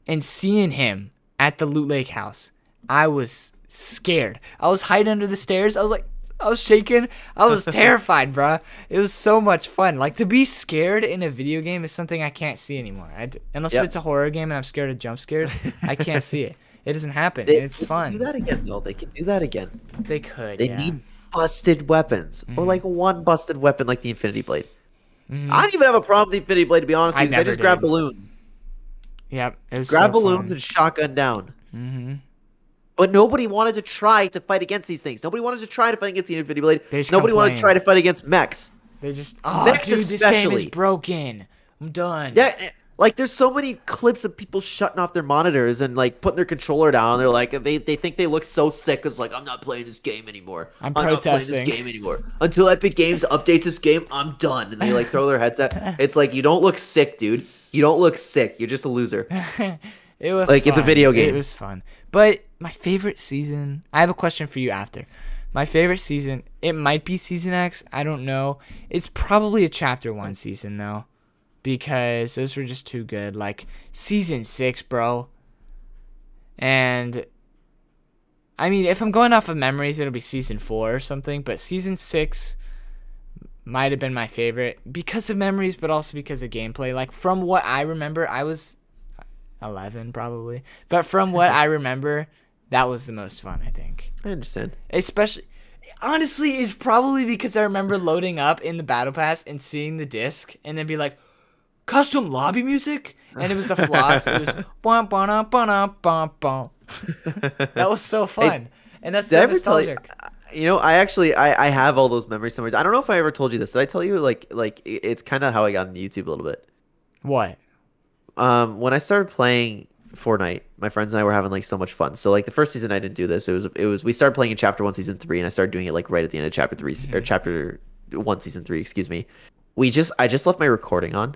and seeing him at the Loot Lake house. I was scared. I was hiding under the stairs. I was shaking. I was terrified, bruh. It was so much fun. Like, to be scared in a video game is something I can't see anymore. Unless it's a horror game and I'm scared of jump scares, I can't see it. It doesn't happen. It's fun. They can do that again, though. They can do that again. They could. They need busted weapons, or like one busted weapon, like the Infinity Blade. I don't even have a problem with the Infinity Blade, to be honest. I just grab balloons. Yep. It was grab so balloons fun. and shotgun down. But nobody wanted to try to fight against these things. Nobody wanted to try to fight against the Infinity Blade. Nobody wanted to try to fight against mechs. They just, mechs dude, this game is broken. I'm done. Yeah, like there's so many clips of people shutting off their monitors and like putting their controller down. They're like, they think they look so sick because like, I'm not playing this game anymore. I'm not playing this game anymore. Until Epic Games updates this game, I'm done. And they like throw their headset. It's like, you don't look sick, dude. You don't look sick. You're just a loser. It was like fun. It's a video game. It was fun. But my favorite season, I have a question for you after. My favorite season, it might be Season X. I don't know. It's probably a Chapter 1 season, though. Because those were just too good. Like, Season 6, bro. And, I mean, if I'm going off of memories, it'll be Season 4 or something. But Season 6 might have been my favorite. Because of memories, but also because of gameplay. Like, from what I remember, I was 11 probably. But from what I remember, that was the most fun, I think. I understand. Especially, honestly, it's probably because I remember loading up in the Battle Pass and seeing the disc and then be like, custom lobby music? And it was the floss. It was bum, bum, bum, bum, bum. That was so fun. And that's so nostalgic. I actually I have all those memories somewhere. I don't know if I ever told you this. Did I tell you like it's kind of how I got into YouTube a little bit? What? When I started playing Fortnite, my friends and I were having like so much fun. So like the first season I didn't do this. It was we started playing in Chapter 1 Season 3 and I started doing it like right at the end of Chapter 3 or Chapter 1 Season 3, excuse me. I just left my recording on.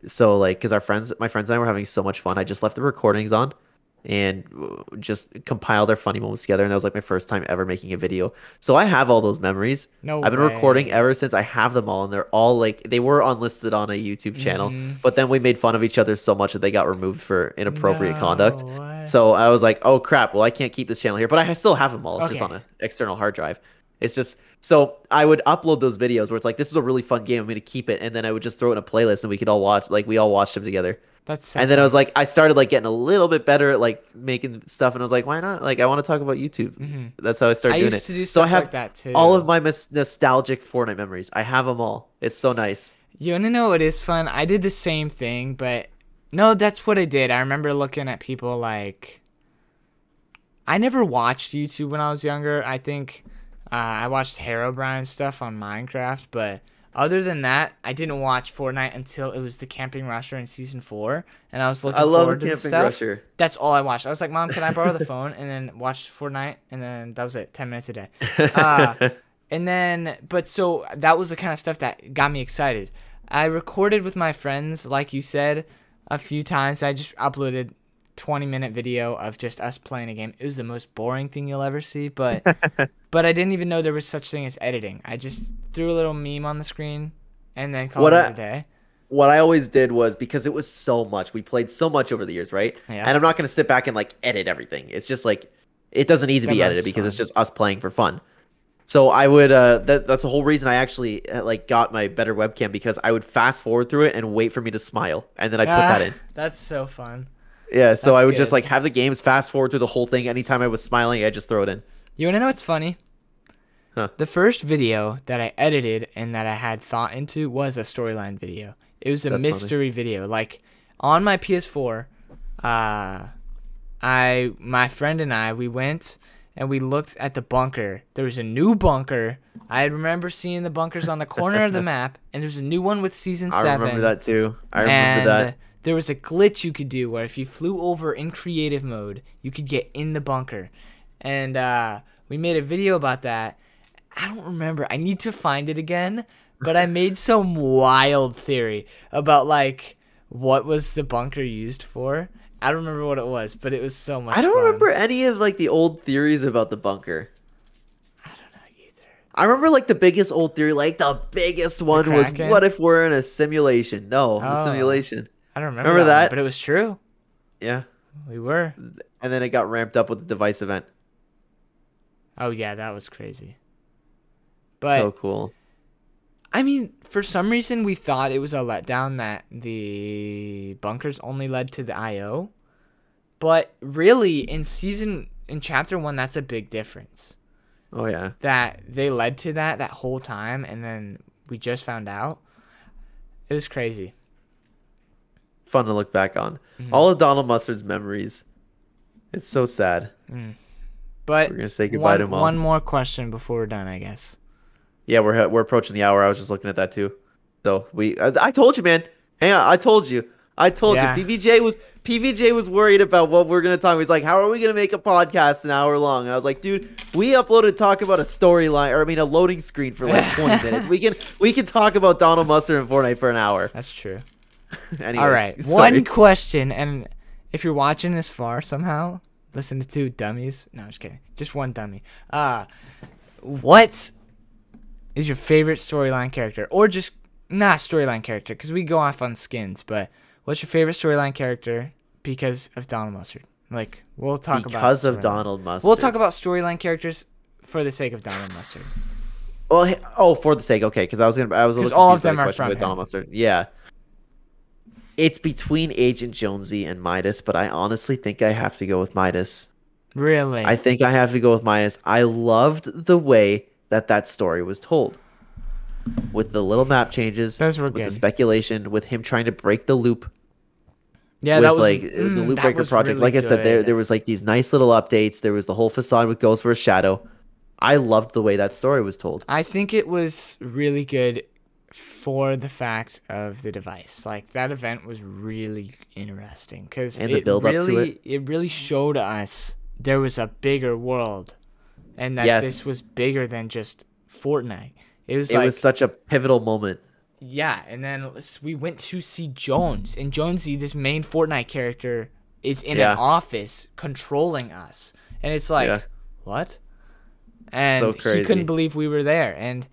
So like cuz my friends and I were having so much fun. I just left the recordings on and just compiled our funny moments together, and that was like my first time ever making a video. So I have all those memories. I've been recording ever since. I have them all, and they're all like they were unlisted on a YouTube channel, but then we made fun of each other so much that they got removed for inappropriate conduct. So I was like, oh crap, well I can't keep this channel here, but I still have them all. It's just on an external hard drive. It's just so I would upload those videos where it's like, this is a really fun game, I'm gonna keep it, and then I would just throw it in a playlist and we could all watch, like we all watched them together. That's so and then I was like, I started like getting a little bit better at like making stuff, and I was like, why not? Like I want to talk about YouTube. That's how I started doing it. To do so I have like that too. All of my nostalgic Fortnite memories. I have them all. It's so nice. You wanna know what is fun? I did the same thing, but no, that's what I did. I remember looking at people like. I never watched YouTube when I was younger. I think I watched Herobrine stuff on Minecraft, but other than that, I didn't watch Fortnite until it was the Camping Rusher in Season 4, and I was looking forward to the stuff. Rusher. That's all I watched. I was like, Mom, can I borrow the phone? And then watch Fortnite, and then that was it, 10 minutes a day. And then, so that was the kind of stuff that got me excited. I recorded with my friends, like you said, a few times. I just uploaded 20-minute video of just us playing a game. It was the most boring thing you'll ever see, but but I didn't even know there was such thing as editing. I just threw a little meme on the screen and then called it a day. What I always did was, because it was so much, we played so much over the years, right? Yeah. And I'm not going to sit back and like edit everything. It's just like, it doesn't need to be edited because it's just us playing for fun. So I would that's the whole reason I actually like got my better webcam, because I would fast forward through it and wait for me to smile, and then I'd put that in. That's so fun. Yeah, so That's I would just good. like have the games fast forward through the whole thing. Anytime I was smiling, I just throw it in. You want to know what's funny? Huh. The first video that I edited and that I had thought into was a storyline video. It was a That's mystery video. Like on my PS4, my friend and I, we went and we looked at the bunker. There was a new bunker. I remember seeing the bunkers on the corner of the map, and there's a new one with season 7. I remember that too. I remember that. There was a glitch you could do where if you flew over in creative mode, you could get in the bunker. And we made a video about that. I don't remember. I need to find it again. But I made some wild theory about, like, what was the bunker used for. I don't remember what it was, but it was so much fun. I don't remember any of like the old theories about the bunker. I don't know either. I remember like the biggest old theory, like the biggest one was, Kraken? what if we're in a simulation? No, a Oh. simulation. I don't remember, Remember that, that? one, but it was true. Yeah. We were. And then it got ramped up with the device event. Oh, yeah, that was crazy. But So cool. I mean, for some reason, we thought it was a letdown that the bunkers only led to the IO. But really, in chapter 1, that's a big difference. Oh yeah. That they led to that whole time, and then we just found out. It was crazy. Fun to look back on. All of Donald Mustard's memories. It's so sad. But We're gonna say goodbye to him all. one more question before we're done, I guess. Yeah, we're approaching the hour. I was just looking at that too. So I told you, man. Hang on, I told you. Yeah. PBJ was worried about what we're gonna talk. He's like, how are we gonna make a podcast an hour long? And I was like, dude, we uploaded talk about a storyline, or I mean a loading screen for like 20 minutes. We can talk about Donald Mustard and Fortnite for an hour. That's true. Anyways, All right, sorry. one question, and if you're watching this far somehow, listen to 2 dummies. No, I'm just kidding. Just one dummy. What is your favorite storyline character, or just not storyline character? Because we go off on skins, but what's your favorite storyline character because of Donald Mustard? Like, we'll talk about Because of storyline. Donald Mustard. We'll talk about storyline characters for the sake of Donald Mustard. Well, for the sake, okay, because I was a little confused all of by the them are question from with Donald him. Mustard. Yeah. It's between Agent Jonesy and Midas, but I honestly think I have to go with Midas. Really? I think I have to go with Midas. I loved the way that story was told. With the little map changes, Those were with good. the speculation, with him trying to break the loop. Yeah, with that was like the Loop that Breaker was project. really Like I said, good. there was like these nice little updates. There was the whole facade with Ghost vs. Shadow. I loved the way that story was told. I think it was really good for the fact of the device. Like, that event was really interesting because And the build up to it really showed us there was a bigger world, and that Yes. this was bigger than just Fortnite. It was It like, was such a pivotal moment. yeah, and then we went to see Jones, and Jonesy, this main Fortnite character, is in Yeah. an office controlling us, and it's like, Yeah. what? And So he crazy. couldn't believe we were there. And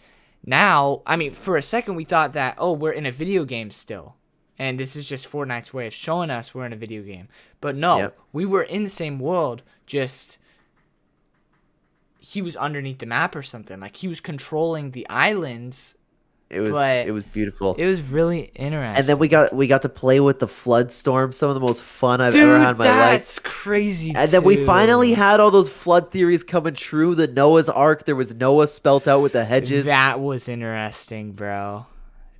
now, I mean, for a second we thought that, oh, we're in a video game still, and this is just Fortnite's way of showing us we're in a video game. But no, Yep. we were in the same world, just he was underneath the map or something. Like, he was controlling the islands. It was But beautiful. It was really interesting. And then we got to play with the flood storm, some of the most fun I've ever had in my life. That's crazy. And then we too. finally had all those flood theories coming true. The Noah's Ark, there was Noah spelt out with the hedges. That was interesting, bro.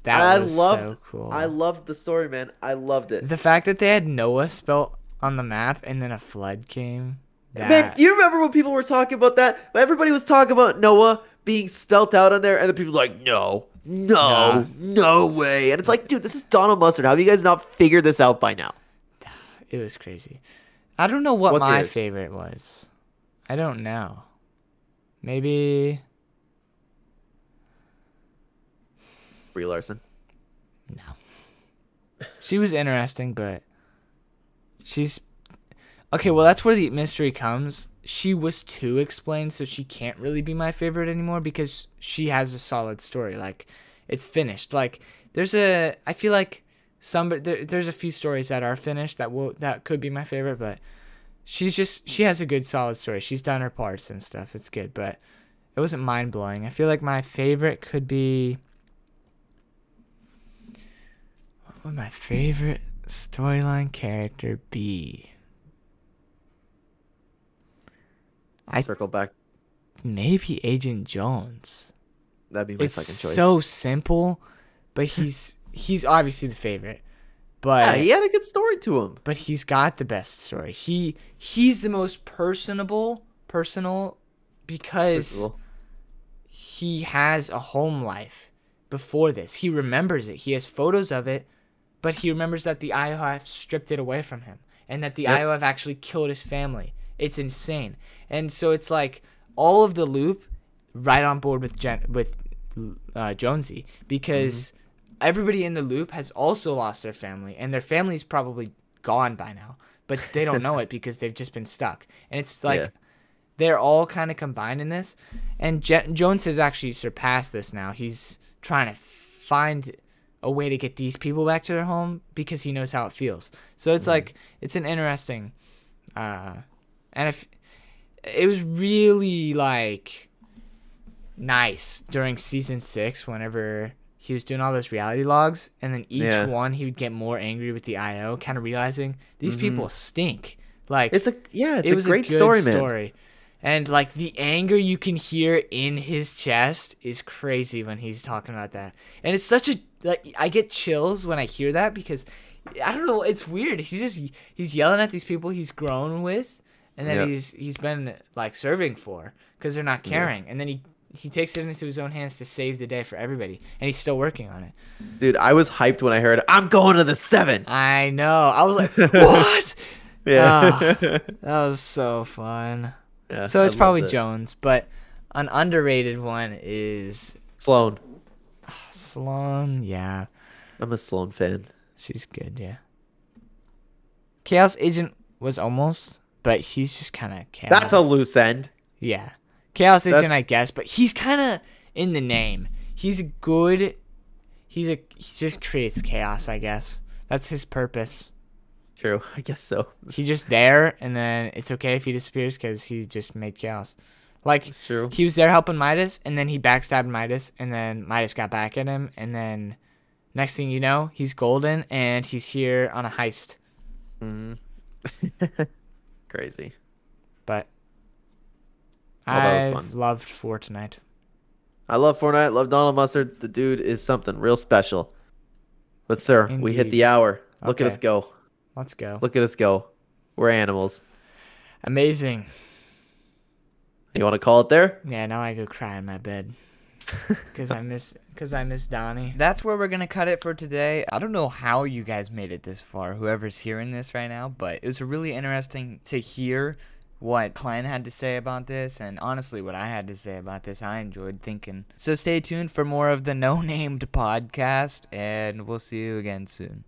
That I was loved so cool. I loved the story, man. I loved it. The fact that they had Noah spelled on the map and then a flood came. Man, do you remember when people were talking about that? Everybody was talking about Noah being spelt out on there, and the people were like, no way. And it's like, dude, this is Donald Mustard. How have you guys not figured this out by now? It was crazy. I don't know what What's my yours? favorite was. I don't know. Maybe Brie Larson. no. She was interesting, but she's okay. Well, that's where the mystery comes. She was too explained, so she can't really be my favorite anymore because she has a solid story. Like, it's finished. Like, I feel like there's a few stories that are finished that could be my favorite, but she has a good solid story. She's done her parts and stuff. It's good, but it wasn't mind blowing. I feel like my favorite could be. What would my favorite storyline character be? I circle back. Maybe Agent Jones. That'd be my It's second choice. so simple, but he's obviously the favorite. But yeah, he had a good story to him. But he's got the best story. He's the most personal because he has a home life before this. He remembers it. He has photos of it, but he remembers that the IOF stripped it away from him and that the IOF actually killed his family. It's insane. And so it's like all of the loop right on board with Jonesy, because everybody in the loop has also lost their family, and their family's probably gone by now, but they don't know it because they've just been stuck. And it's like they're all kind of combined in this, and Jones has actually surpassed this now. He's trying to find a way to get these people back to their home because he knows how it feels. So it's like it's an interesting and if it was really like nice during season 6 whenever he was doing all those reality logs, and then each one he would get more angry with the IO, kind of realizing these people stink. Like it was a great good story, man. And like the anger you can hear in his chest is crazy when he's talking about that. And it's such a like I get chills when I hear that because I don't know, it's weird. He's yelling at these people he's grown with and that he's been like serving for because they're not caring. And then he takes it into his own hands to save the day for everybody, and he's still working on it. Dude, I was hyped when I heard I'm going to the 7. I know. I was like, what? That was so fun. Yeah, so it's probably Jones, but an underrated one is Sloane. Sloane, yeah. I'm a Sloane fan. She's good, yeah. Chaos Agent was almost, but he's just kind of chaos. That's a loose end. Yeah. Chaos Agent, I guess, but he's kind of in the name. He's good. He just creates chaos, I guess. That's his purpose. True, I guess so. He's just there, and then it's okay if he disappears because he just made chaos. Like, it's true. He was there helping Midas, and then he backstabbed Midas, and then Midas got back at him, and then next thing you know, he's golden, and he's here on a heist. Crazy. But that was I've loved Fortnite. I love Fortnite. Love Donald Mustard. The dude is something real special. But sir, we hit the hour. Look at us go. Let's go. Look at us go. We're animals. Amazing. You want to call it there? Yeah, now I go cry in my bed. Because I miss Donnie. That's where we're going to cut it for today. I don't know how you guys made it this far, whoever's hearing this right now, but it was really interesting to hear what Clen had to say about this, and honestly what I had to say about this. I enjoyed thinking. So stay tuned for more of the No Named Podcast, and we'll see you again soon.